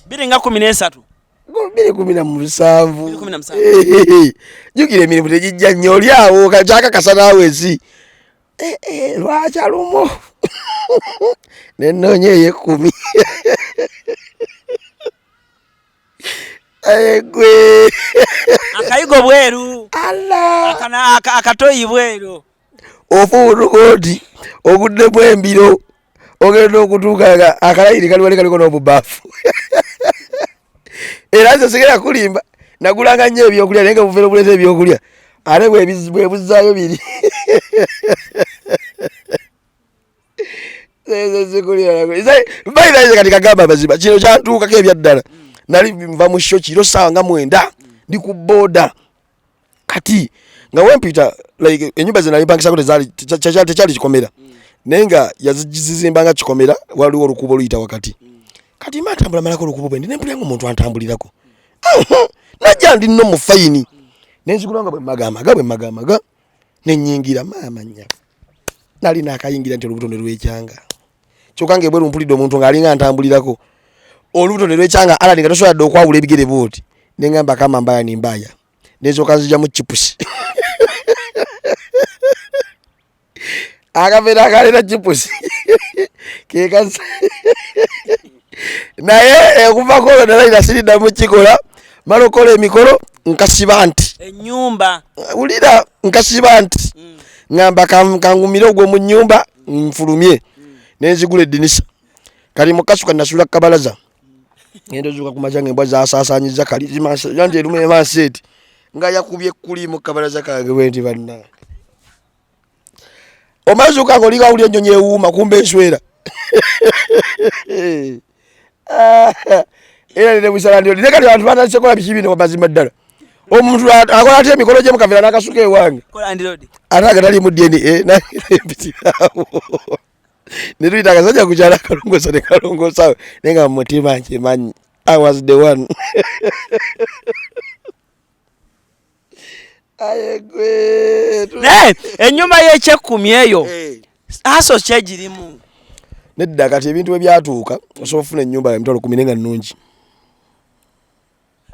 biringa 13 217 jukira emirimu tegijja nnyo oli awo kyakakasa naawezi lwakyalumo nenoonya eyo 10 gwe akayigo bweru akatoyi bweru ofuulukooti oguddemu embiro ogenda okutuuka akalayiri kali wali kaliko n'obubaafu era nze sigera kulimba nagulanga nnyo ebyokulya naye nga buvera obuleeta ebyokulya ate bwe buzzaayo biri bairaze kati kagamba amazima kino kyantuukako ebyaddala nali nva mu shoki iro ssaawa nga 9 ndi ku booda kati nga wempita like ennyumba ze nali mpangisako tekyali kikomera naye nga yazizimbanga kikomera waliwo olukubo oluyita wakati kati matambula malako olukubo bwe ndi nempulyangu omuntu antambulirako najja ndi nno mu fayini nenzigulanga bwe magamaga nenyingira maama nnyaka nali nakayingira nti olubuto ne lwekyanga kyokka ngebweru mpulidde omuntu ng'alinga antambulirako olubuto ne lwekyanga alali nga tosobola dde okwawula ebigere booti nengamba kama mbaya ni mbaya nensooka nzijjamu chipusi akaveera akalera chipusi kekasa naye okuvako olwo nalayira siriddamu kikola mala okola emikolo nkasiba nti ennyumba wulira nkasiba nti ngamba kangumire ogwo mu nnyumba nfulumye nenzigula eddinisa kali mukasuka nasula kabalaza ngendo zuka kumajanga embwa zasaasanyiza kali yanje erume emanseeti nga yakubye kuli mu kabalaza kange bwenti banna omazuka ngoli kawulya ennyonyi ewuuma kumbe enswera era nene bwisala ndio nekati abantu batandise kola biki bino mazima ddala omuntu akola atya emikolo gye mukavera n'akasuka ewange ate agatali mu dni nempitirawo netuyitanga sajja kukyala kalongosa ne kalongosawe naye nga mumutima nkimanyi I was the one ennyumba y'ekyekumi eyo aso kyegirimu nedda kati ebintu bwe byatuuka osobola ofuna ennyumba ya mitwalo 10 nga nnungi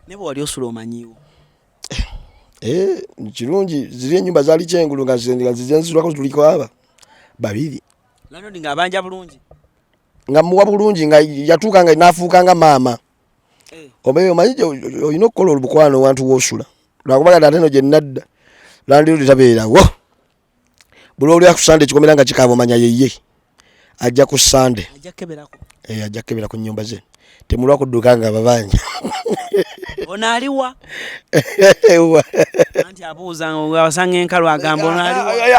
ne bwe wali osula omanyiwo kirungi ziri ennyumba zaali kyengulu nga zizenzirwako tuliko aba babiri landlord nga abanja bulungi nga muwa bulungi nga yatuuka nga naafuuka nga maama obaye omanyi olina okukola olubukwano wantu woosula lwakubaga ate no gye nnadda landlord tabeerawo buli olya ku sande kikomera nga kikaaba omanya yeye ajja ku sande ajja kebera ku nnyumba ze temulwa kudduka nga babanja ono aliwa anti abuuza awasanga enkalu agamba ono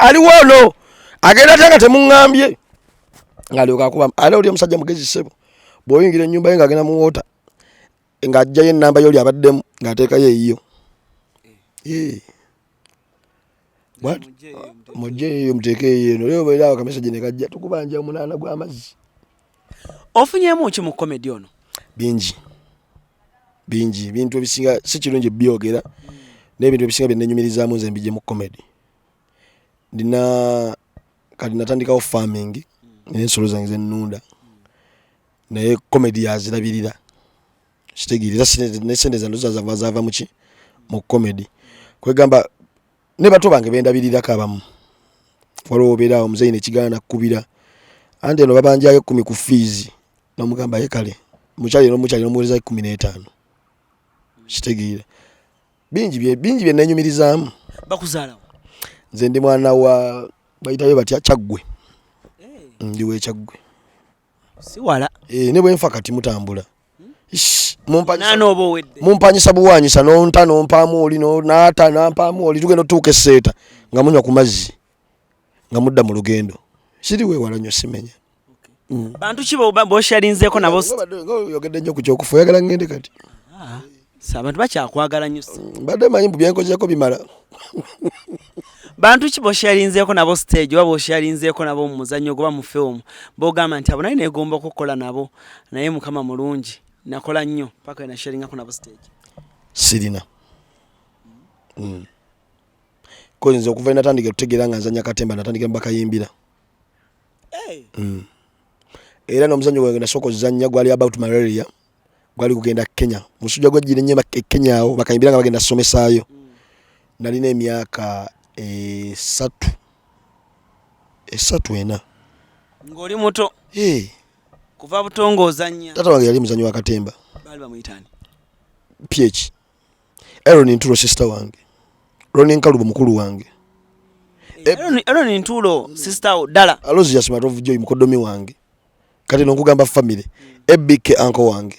aliwo ono agenda ate nga temuŋŋambye ng'alyoka akuba ale oli omusajja mugezi ssebo bw'oyingira ennyumba ye ng'agenda mu woota ng'ajjayo ennamba y'oli abaddemu ng'ateekayo eyiyo mujjeeyo muteeke eyo eno leo beera akamesaje ne kajja tukubanja 8 gw'amazzi ofunyemu ki mu komedi ono bingi bintu ebisinga si kirungi byogera n'ebintu ebisinga bye nenyumirizaamu nze mbijje mu komedi ndina kati natandikawo farming n'ensolo zange zennunda naye komedi yazirabirira kitegeereza n'essente zange zaava muki mu komedi kwegamba ne bato bange bendabirirako abamu waliwo obeerawo omuzeyi nekigaana nakkubira anti eno babanjayo 10 ku fees n'omugamba ye kale mukyali n'omuweereza 15 kitegeera bingi bye nenyumirizaamu bakuzaalawo nze ndi mwana wa bayitayo batya Kyaggwe ndiwe Kyaggwe si wala ne bwe nfa kati mutambula oba owedde mumpanyisa buwanyisa nonta nompaamu oli naata nampaamu oli tugenda otuuka esseeta nga munywa ku mazzi nga mudda mu lugendo siri weewala nnyo simenya bantu ki boshalinzeeko nabo oyogedde nnyo ku kyokufa oyagala ngende kati abantu bakyakwagala nnyo mbadde manyi mbu byenkozeeko bimala bantu ki boshalinzeeko nabo stage oba boshalinzeeko nabo mu muzannyo goba mu film bogamba nti abo naye neegomba okukola nabo naye mukama mulungi nakola nnyo paka nashalingako nabo stage sirina ko nze okuva natandika okutegeera nga nzanya katemba natandika mbakayimbira era n'omuzannyo gwange nasooka ozannya gwali about malaria gwali kugenda Kenya musujja gwajjire nnyo Kenya awo bakayimbira nga bagenda somesaayo nalina emyaka esatu ena ng'oli muto kuva butongo ozannya taata wange yali muzannyo wa katemba baali bamuyitani PH Aaron Ntulo sister wange Ronin Kalubo mukulu wange Aaron Ntulo sister dala alozi yasimata ovujo mukodomi wange kati nokugamba family ebike uncle wange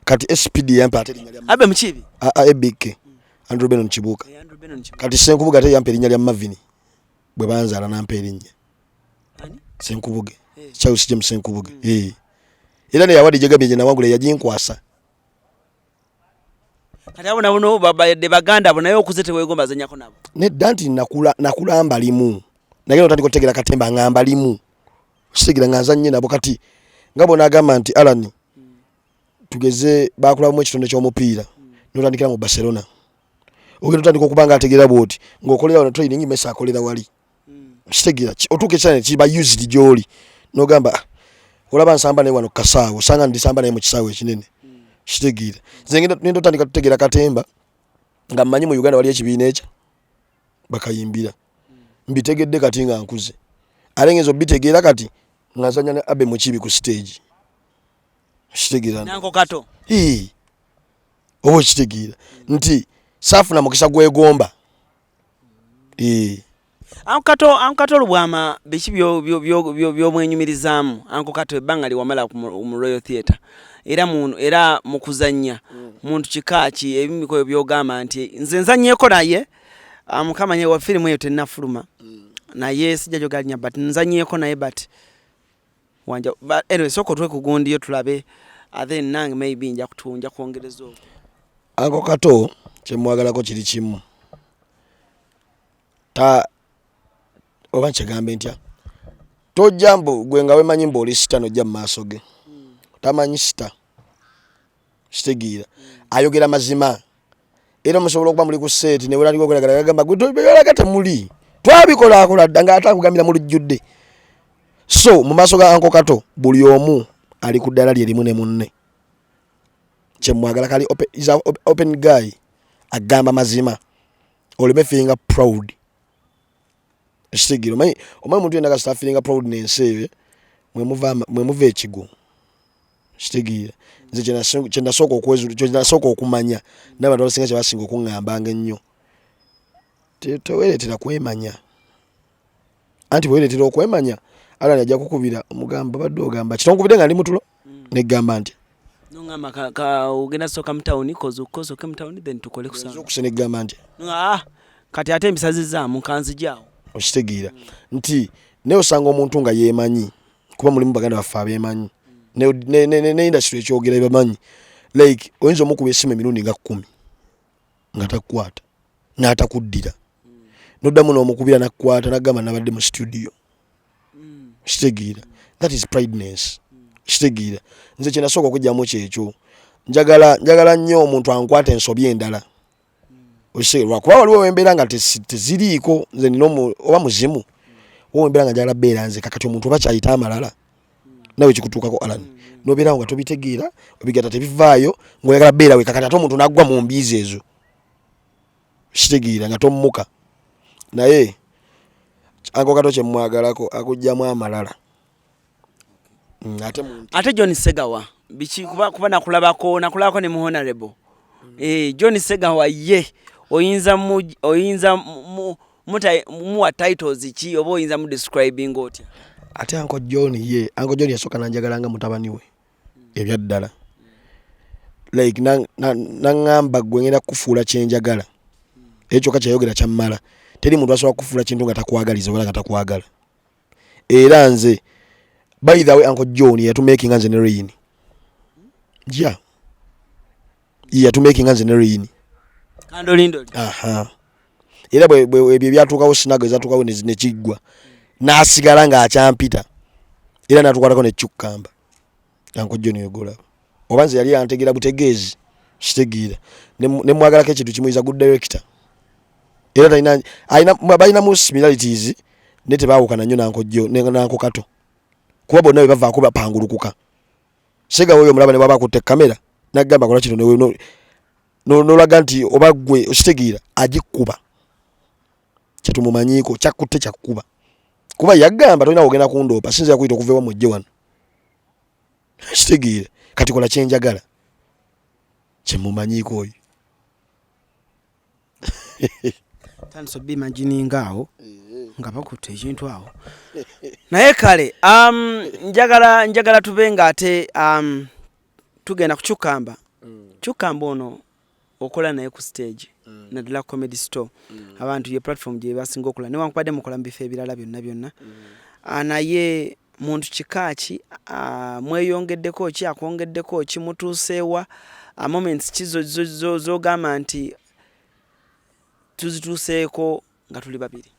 kati SPD yampa ate linya lya abe mchibi ebike Andrew Benon Chibuka kati senkubuga ate yampa linya lya Mavini bwe banzaala nampa linya senkubuge Charles James senkubuge era ne yawadi jegabye na wangule yajinkwasa kati abo nabo baba de baganda abo nayo okuzete wegomba zanyako nabo ne danti nakula mbalimu nagenda otandika otegera katemba ngamba limu sigira ngazanye nabo kati ngabo nagamba nti Alan tugeze bakula mu ekitonde ky'omupiira notandikira mu Barcelona ogenda otandika okubanga ategera boti ngokolera ono training mesa akolera wali sigira otuke cyane kiba used joli nogamba olaba nsamba ne wano kasaawo sanga ndisamba naye mu kisaawo ekinene shitegira zengenda nendo tandika tutegera katemba nga mmanyi mu Uganda wali ekibiina ekyo bakayimbira mbitegedde kati nga nkuze alengezo bitegera kati ngazanya ne abe mukibi ku stage shitegira nanko kato obo shitegira nti safu na mukisa gwegomba ankato lubwama bichi byo mwenyumirizamu anko kato ebanga liwamala mu Royal Theatre era mukuzanya muntu kikachi ebimiko byogamba nti nze nzanyeko naye mukamanye wa film eyo tenafuluma naye sijja joganya but nzanyeko naye but wanja anyway soko twe kugundi yo tulabe then nang maybe nja kutunja kuongerezo anko kato kyemwagala ko kiri kimu ta obanche gambe ntya to jambo gwenga we manyi mboli sitano jja maaso ge tamanyi sita shitegira ayogera mazima era musobola okuba muli ku set ne wera ndikokolagala gamba gutobera kata muli twabikola akola danga atakugambira mu lujjudde so mu maaso ga anko kato buli omu ali ku ddala lye limu ne munne kyemwagala kali open guy agamba mazima oleme feeling proud shitegira omanyi muntu yenna kasita feeling proud n'enseebe mwe muva ekigo shitegira nze kyenasooka okwezulu kyenasooka okumanya n'abantu abasinga kye basinga okuŋŋambanga ennyo teweeretera kwemanya anti bweweeretera okwemanya Alani ajja kukubira omugamba badde ogamba kitonkubidde nga ndi mutulo neggamba nti nongamba ka ugenda soka mtawuni kozo ke mtawuni then tukole kusanga okusene gamba nti kati ate embisazizaamu kanzijaawo okitegeera nti ne osanga omuntu nga yeemanyi kuba mulimu baganda baffe abeemanyi ne industry ekyogera ebamanyi like oyinza omukuba esimu emirundi nga 10 nga takukwata n'atakuddira noddamu n'omukubira nakukwata nagamba nabadde mu studio kitegeera that is prideness kitegeera nze kyenasooka okujjamu kyekyo njagala nnyo omuntu ankwata ensobi endala lwakuba waliwo wembeera nga teziriiko nze nina oba muzimu wembeera nga njagala beera nze kakati omuntu oba kyayita amalala nawe kikutuukako Alan nobeerawo nga tobitegeera obigata tebivaayo ng'oyagala beera we kakati ate omuntu naggwa mu mbiizi ezo kitegeera nga tommuka naye anko kato kyemwagalako akugjamu amalala ate John Segawa bichi kuba nakulabako ne mu honorable John Segawa ye oyinza muwa titles ki oba oyinza mu describing otya ate anko John yasooka nanjagalanga mutabani we ebyaddala like nangamba gwe ngenda kufuula kyenjagala ekyo kakyayogera kyammala teri muntu asobola kufuula kintu nga takwagaliza wala nga takwagala era nze by the way anko John yatumaking nze ne Rain yatumaking nze ne Rain kandolindo era bwe ebyo byatuukawo sinago ezatuukawo ne kiggwa n'asigala ng'akyampita era n'atukwatako ne kyukkamba anko John yogola oba nze yali yantegeera butegeezi kitegeera ne mwagalako ekintu kimuyiza good director era balina mu similarities ne tebaawukana nnyo nanko kato kuba bonna bavaako bapangulukuka sega oyo omulaba ne baba akutte kamera nagamba kola kino nolaga nti oba gwe okitegeera agikuba kyetumumanyiiko kyakutte kyakkuba kuba yagamba tolina kugenda kundoopa sinza yakuyita okuveewa mujje wano kitegeera kati kola kyenjagala kyemumanyiiko oyo tanso bimagininga awo nga bakutte ekintu awo naye kale njagala tube nga ate tugenda ku Kyukamba ono okola naye ku stage naddala comedy store abantu ye platform gye basinga okola newankubadde mukola mu bifo ebirala byonna naye muntu kikaaki mweyongeddeko ki akwongeddeko ki mutuuseewa moments kizo zogamba nti tuzituuseeko nga tuli babiri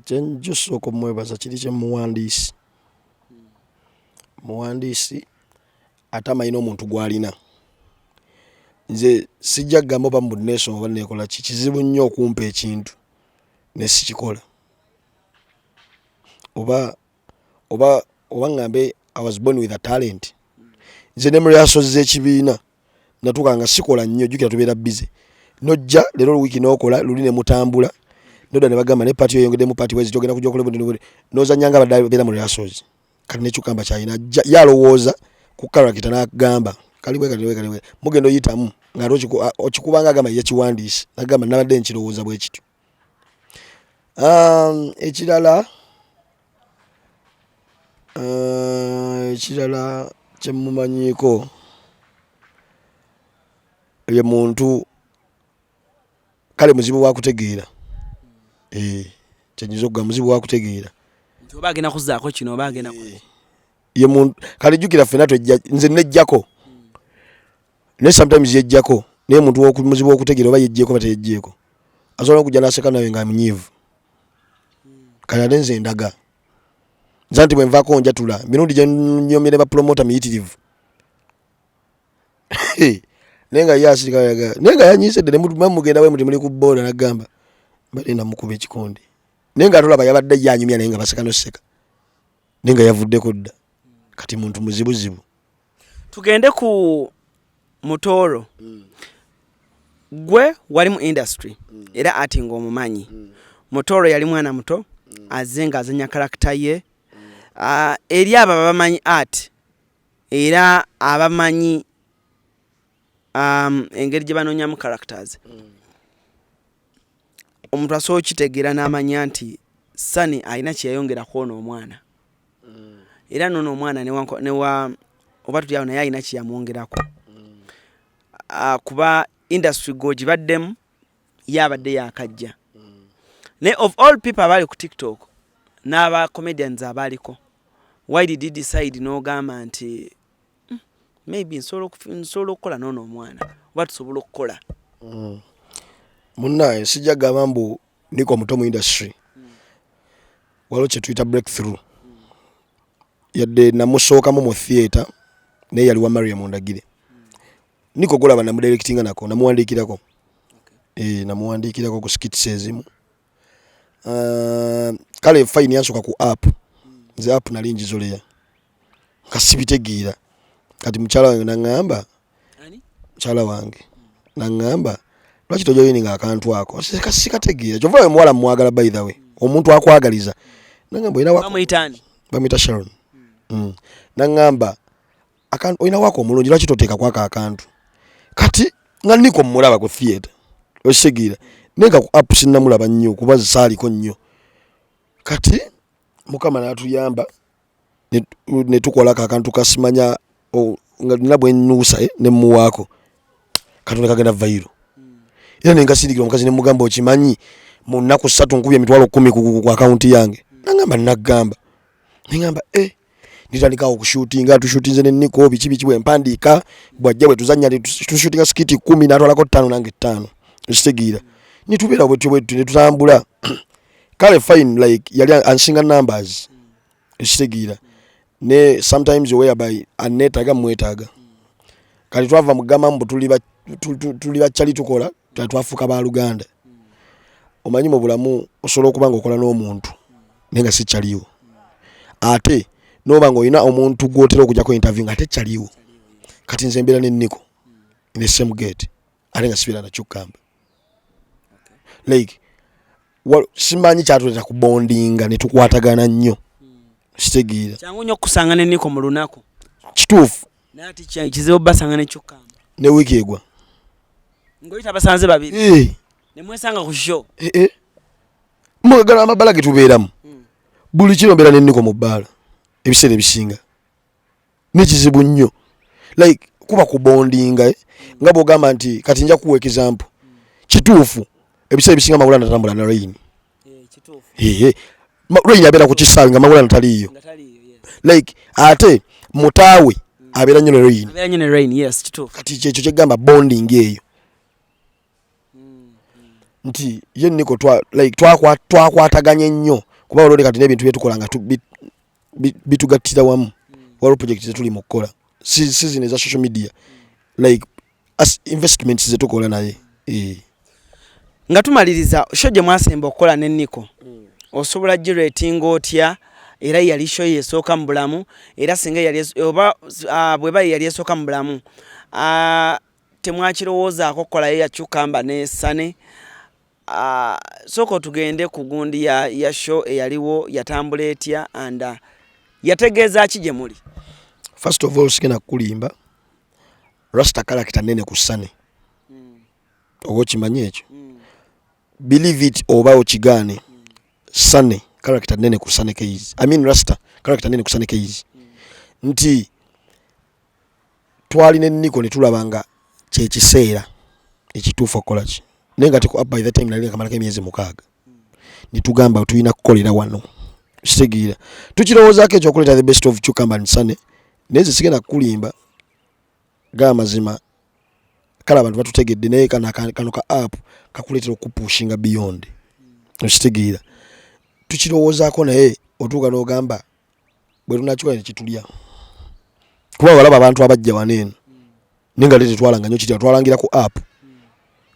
kyenjusooka omwebaza kiri kyemuwandiisi muwandiisi ate amanyi n'omuntu gw'alina nze sijja kugamba oba mubuneeso oba neekola ki kizibu nnyo okumpa ekintu ne sikikola oba ngambe I was born with a talent nze ne muryaso z'ekibiina natuuka nga sikola nnyo jjukira tubeera busy nojja leero wiiki n'okola luli ne mutambula nodda ne bagamba ne pati oyongeddemu pati wezi togenda kujja okola n'ozannyanga babeera mu rehearsals kati ne Kyukamba kyalina yalowooza ku karakita n'agamba kaliwe mugenda oyitamu ng'ate okikubanga agamba yakiwandiise nagamba nabadde nkirowooza bwe kityo ekirala kyemumanyiiko ye muntu kale muzibu wa kutegeera kyenyiza okuga muzibu wa kutegeera nti oba agenda kuzaako kino oba agenda ye muntu kale jjukira ffenna nze nejjako naye sometimes yejjako naye muntu muzibu w'okutegeera oba yejjeeko oba teyejjeeko asobola okujja n'aseka nawe nga munyiivu kale ate nze ndaga nza nti bwe nvaako njatula mirundi gye nnyomere bapromota miyitirivu naye nga ye asirika naye nga yanyiisedde nemugenda we muti muli ku booda nagamba mbadde namukuba ekikondi naye nga atolaba yabadde yanyumya naye nga baseka noseka naye nga yavuddeko dda kati muntu muzibuzibu tugende ku Mutooro gwe wali mu industry era ati ng'omumanyi Mutooro yali mwana muto azze ng'azanya karakita ye eri abo abamanyi art era abamanyi engeri gye banoonyamu characters omuntu asobola okitegeera n'amanya nti Sani alina kyeyayongerako ono omwana era nono omwana oba tuli awo naye alina kyeyamwongerako kuba industry gwogibaddemu yabadde yakajja naye of all people abali ku TikTok n'aba comedians abaliko why did you decide n'ogamba nti maybe nsobola okukola nono omwana oba tusobola okukola munnaye sijja gamba mbu niko muto mu industry waliwo kye tuyita breakthrough yadde namusookamu mu theatre naye yali wa Mariam Ndagire niko golaba namudirectinga nako namuwandiikirako namuwandiikirako ku skits ezimu kale fine yansooka ku app nze app nali ngizoleya nga sibitegeera kati mukyala wange naŋŋamba mukyala wange naŋŋamba lwaki tojoyininga akantu ako sikategeera kyova we muwala mwagala by the way omuntu akwagaliza naŋŋamba bamuyita Sharon naŋŋamba olina wako omulungi lwaki toteeka kwako akantu kati nga niko mmulaba ku theatre okisegeera naye nga ku app sinnamulaba nnyo kuba zisaaliko nnyo kati mukama n'atuyamba ne tukolako akantu kasimanya nga nina bwe nnuusa ne mmuwaako katonda kagenda vairo era nengasindikira omukazi ne mugamba okimanyi mu nnaku 3 nkubye emitwalo 10 ku akawunti yange nagamba nagamba nengamba nitandikawo okushootinga tushutinze ne Niko biki bwe mpandiika bwajja bwe tuzannya tushutinga skiti 10 n'atwalako 5 nange 5 ekitegeera nitubeera bwetyo ne tutambula kale fine like yali ansinga numbers ekitegeera ne sometimes whereby anetaga mwetaga kali twava mugamba mbu tuli tuli bakyali tukola twafuuka ba Luganda. Omanyi mu bulamu osobola okuba nga okola n'omuntu naye nga si kyaliwo. Ate n'oba ng'olina omuntu gw'otera okujjako interview nga tekyaliwo. Kati nze mbeera ne Nico in the same gate ate nga sibeera na Kyukamba. Like simanyi kyatuleeta kubondinga ne tukwatagana nnyo. Kitegeera. Kyangu nnyo okusanga ne Nico mu lunaku. Kituufu. Naye ati kizibu basanga ne Kyukamba. Ne wiiki egwa. Ng'oyita basanze babiri. Ne mwesanga ku show. Mwagala amabala ge tubeeramu. Buli kiro mbeera ne Nico mu bbaala. Ebiseera ebisinga. Nekizibu nnyo. Like kuba kubondinga nga bw'ogamba nti kati nja kuwa example. Kituufu. Ebiseera ebisinga Mawula natambula na Rain. Kituufu. Rain abeera ku kisaawe nga Mawula nataliiyo. Like ate mutaawe abeera nnyo ne Rain. Abeera nnyo ne Rain, yes, kituufu. Kati kyekyo kyegamba bonding eyo. Nti ye Nico twakwataganye nnyo kuba olwo kati n'ebintu bye tukola nga bitugattira wamu. Waliwo project ze tuli mu kukola. Season eza social media. Like as investments ze tukola naye. Nga tumaliriza show gye mwasemba okukola ne Nico. Osobola girate otya era yali show yesooka mu bulamu era singa yali oba bweba yali yesooka mu bulamu. Temwakirowoozaako okukolayo ya Kyukamba ne Sane. Soko tugende ku gundi ya show eyaliwo yatambula etya and yategeeza ki gye muli. First of all sikena kulimba Rasta character nene ku Sane. Ogo kimanyi ekyo. Believe it oba okigane. Sane character nene ku Sane Keys. I mean Rasta character nene ku Sane Keys. Nti twali ne Nico ne tulabanga kye kiseera ekituufu okukola ki. Naye nga up by the time nali kamala k'emyezi 6 nitugamba tulina kukolera wano. Kitegeera tukirowoozaako ekyokuleeta the best of Kyukamba and Sane neze sigenda kulimba ga mazima kala abantu batutegedde naye kano ka app kakuleetera okupushinga beyond. Kitegeera tukirowoozaako naye otuuka n'ogamba bwe tunakikola ne kitulya kuba walaba abantu abajja waneeno ninga lete twalanga nnyo kitya twalangira ku app.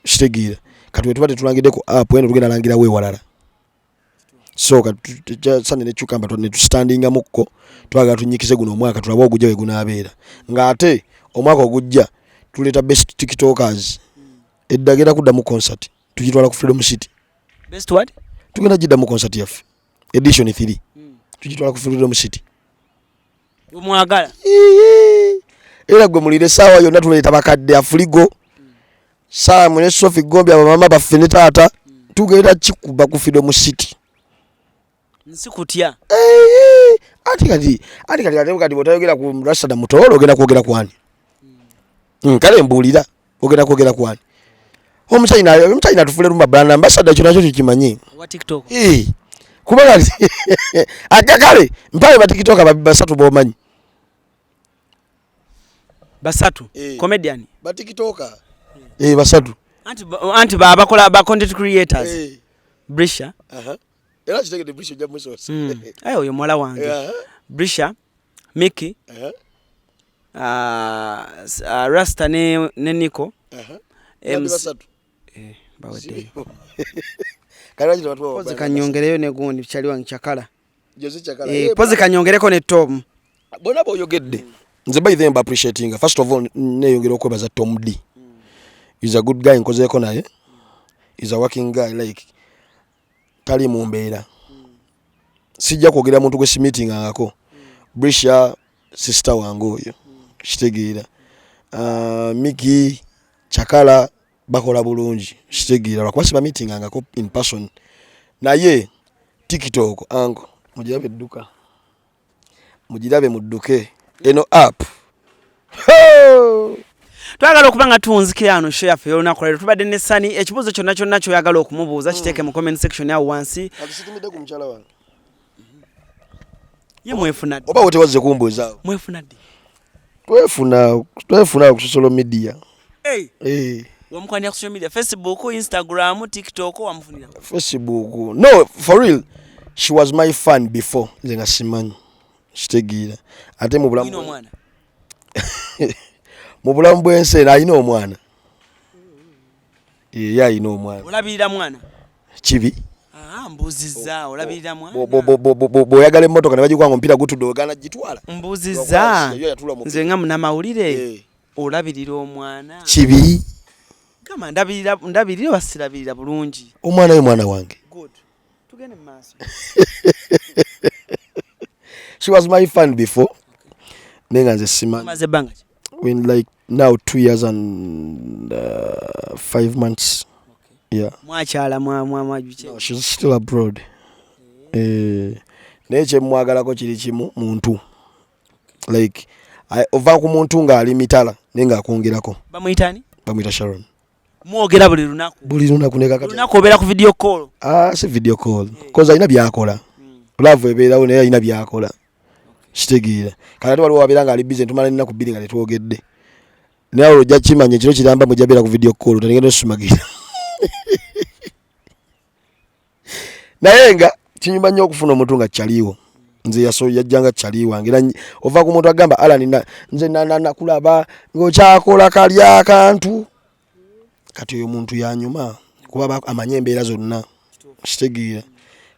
Kitegeera kati bwe tuba tetulangidde ku app eno tugenda langira we walala. So Sane ne Kyukamba ne tustandinga mukko twagala tunyikize guno omwaka tulaba ogujja we gunaabeera nga ate omwaka ogujja tuleeta best tiktokers eddagera kudda mu concert tugitwala ku Freedom City. Best what? Tugenda jidda mu concert yaffe edition 3 tugitwala ku Freedom City. Omwagala era gwe mulire saawa yonna tuleeta bakadde Afurigo saa mwene Sophie Gombi abamama baffe ne taata tugenda kikuba ku Freedom City. Nsikutya. Ati kati botayogera ku Rasta da Mutoro ogenda kwogera kwani? Kale mbulira ogenda kwogera kwani? Omuchina tufule rumba brand ambassador kyo nakyo kikimanyi. Wa TikTok. Kuba akakale mpale ba TikTok basatu bomanyi. Basatu comedian. Ba TikTok. Basatu. Anti bakola ba content creators. Brisha. Era kitegede Brisha jja musosa. Ayo oyo mwala wange. Brisha, Mickey. Rasta ne Nico. Basatu. Bawede. Karaji watu wa. Pozi kanyongereyo ne gundi chali wange chakala. Jozi chakala. Pozi kanyongereko ne Tom. Bona bo yogedde. Nze by them appreciating. First of all ne yongera okwebaza Tom D. He's a good guy nkozeko naye. He's a working guy like tali mu mbeera. Sijja kwogera muntu gwe meeting angako. Brisha sister wange oyo. Kitegeera. Miki Chakala bakola bulungi. Kitegeera lwakuba siba meeting angako in person. Naye TikTok ango mujirabe edduka. Mujirabe mudduke. Eno app. Twagala okubanga tunzikira ano show yaffe olunaku leero tubadde ne Sani ekibuuzo kyonna kyonna kyoyagala okumubuuza kiteeke mu comment section ya wansi. Akusitimidde ku mukyala wange. Ye mwefunadde. Oba wote wazze kumbuuza. Mwefunadde. Twefuna ku social media. Wamukwanira ku social media Facebook, Instagram, TikTok wamufunira. Facebook. No, for real. She was my fan before. Nze nga simanyi. Kitegeera. Ate mu bulamu. Ino omwana. Mu bulamu bw'ensi alina omwana. Ye alina omwana. Olabirira mwana? Kibi. Mbuzizza olabirira mwana. Bw'oyagala emmotoka ne bagikuwa ng'omupiira gutudde ogana gitwala. Mbuzizza. Nze nga munnamawulire. Olabirira omwana. Kibi. Kama ndabirira basirabirira bulungi. Omwana we mwana wange. Good. Tugende mu maaso. She was my friend before. Nenga nze simanyi. Maze banga. When like now 2 years and 5 months. Okay. Yeah. Mwachala mwajuche. No, she's still abroad. Neche mwagalako kiri kimu muntu. Like ova ku muntu nga ali mitala nenga akongerako. Bamuyitani? Bamuyita Sharon. Mwogera buli lunaku. Buli lunaku ne kakati. Lunaku obera ku video call. Si video call. Cause alina byakola. Love ebeerawo naye alina byakola. Kitegeera. Kati waliwo wabeera nga ali busy ntumala nina ku bbiri nga tetwogedde. Nawe ojja kimanya kiro kiramba mu jabeera ku video call tanigenda osumagira. Naye nga kinyuma nnyo okufuna omuntu nga kyaliwo. Nze yajjanga kyaliwo ngera ova ku muntu agamba ala nze nakulaba ng'okyakola kali akantu. Kati oyo muntu yanyuma kuba amanye embeera zonna. Kitegeera.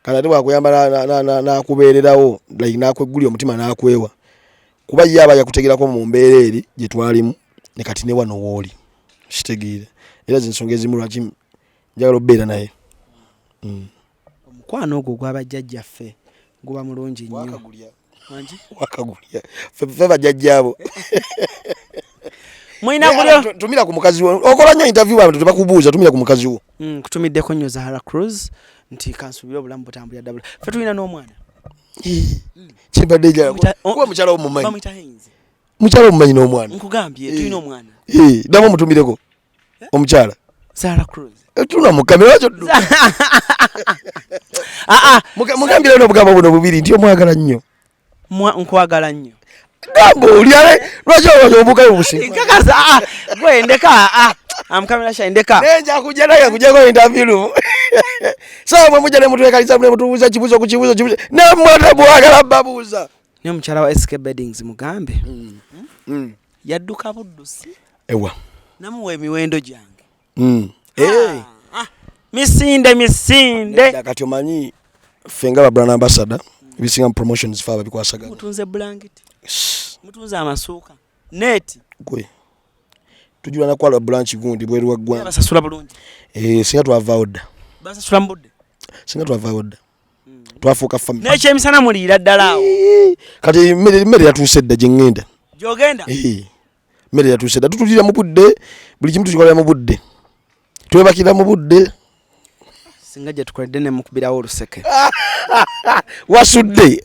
Kana ate bwakuyamba n'akubeererawo like n'akweggulya omutima n'akwewa kuba ye aba yakutegerako mu mbeera eri gye twalimu ne kati ne wano wooli kitegeera era z'ensonga ezimu lwaki njagala obbeera naye. Omukwano ogwo gw'abajjajjaffe guba mulungi nnyo. Wakagulya ffe bajjajjaabo. Mwina gulyo tumira ku mukazi wo okola nnyo interview abantu tebakubuuza tumira ku mukazi wo. Kutumiddeko nnyo Zahara Cruz nti kansubira obulamu butambulira ddala. Ffe tulina n'omwana. Kimbadde jja kuba mukyala wo mumanyi. Bamuyita Henzi. Mukyala mumanyi n'omwana. Nkugambye tulina omwana. Damo mutumireko omukyala. Zahara Cruz. Tuna mu kamera kyo. Mugambire n'obugamba buno bubiri nti omwagala nnyo. Nkwagala nnyo. Gambo uliale lwacho obuka obusi. Nkakaza gwe ndeka amkamera sha ndeka. Nenja kujja naye kujja interview. Sawa mwe mujja ne mutwekaliza mwe mutubuza kibuzo ku kibuzo. Ne mwata bwagala babuza. Ne mukyala wa SK Beddings mugambe. Yadduka buddusi. Ewa. Namuwe emiwendo gyange. Misinde. Kati omanyi fenga ba brand ambassador. Bisinga promotions fa babikwasagana. Mutunze blanket. Mutunze amasuuka. Net. Gwe. Tujula na kwala branch gundi bweru wagwa. Basasula bulungi. Singa twava order. Basasula mbudde. Singa twava order. Twafuuka family. Neche emisana mulira ddala awo. Kati mmere yatusedda gye ngenda. Jogenda? Mmere yatusedda tutulira mu budde buli kimu tukikolera mu budde. Twebakira mu budde. Singa gye tukoledde ne mukubirawo oluseke. Wasudde.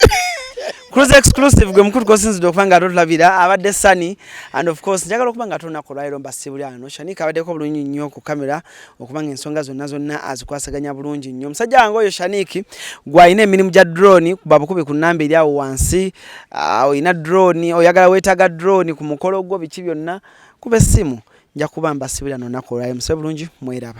Cruise exclusive gwe mukuru kosinzidde okuba nga tulabira abadde Sunny and of course njagala okuba nga tunaku lwairo mbasibuli ano Shanika abaddeko bulungi nnyo ku kamera okuba nga ensonga zonna azikwasaganya bulungi nnyo. Musajja wange oyo Shaniki gw'alina emirimu gya drone kuba bukubi ku nnamba eri awo wansi oyina drone oyagala weetaaga drone ku mukolo gwo biki byonna kuba essimu nja kuba mbasibuli ano naku lwairo musabe bulungi mweraba.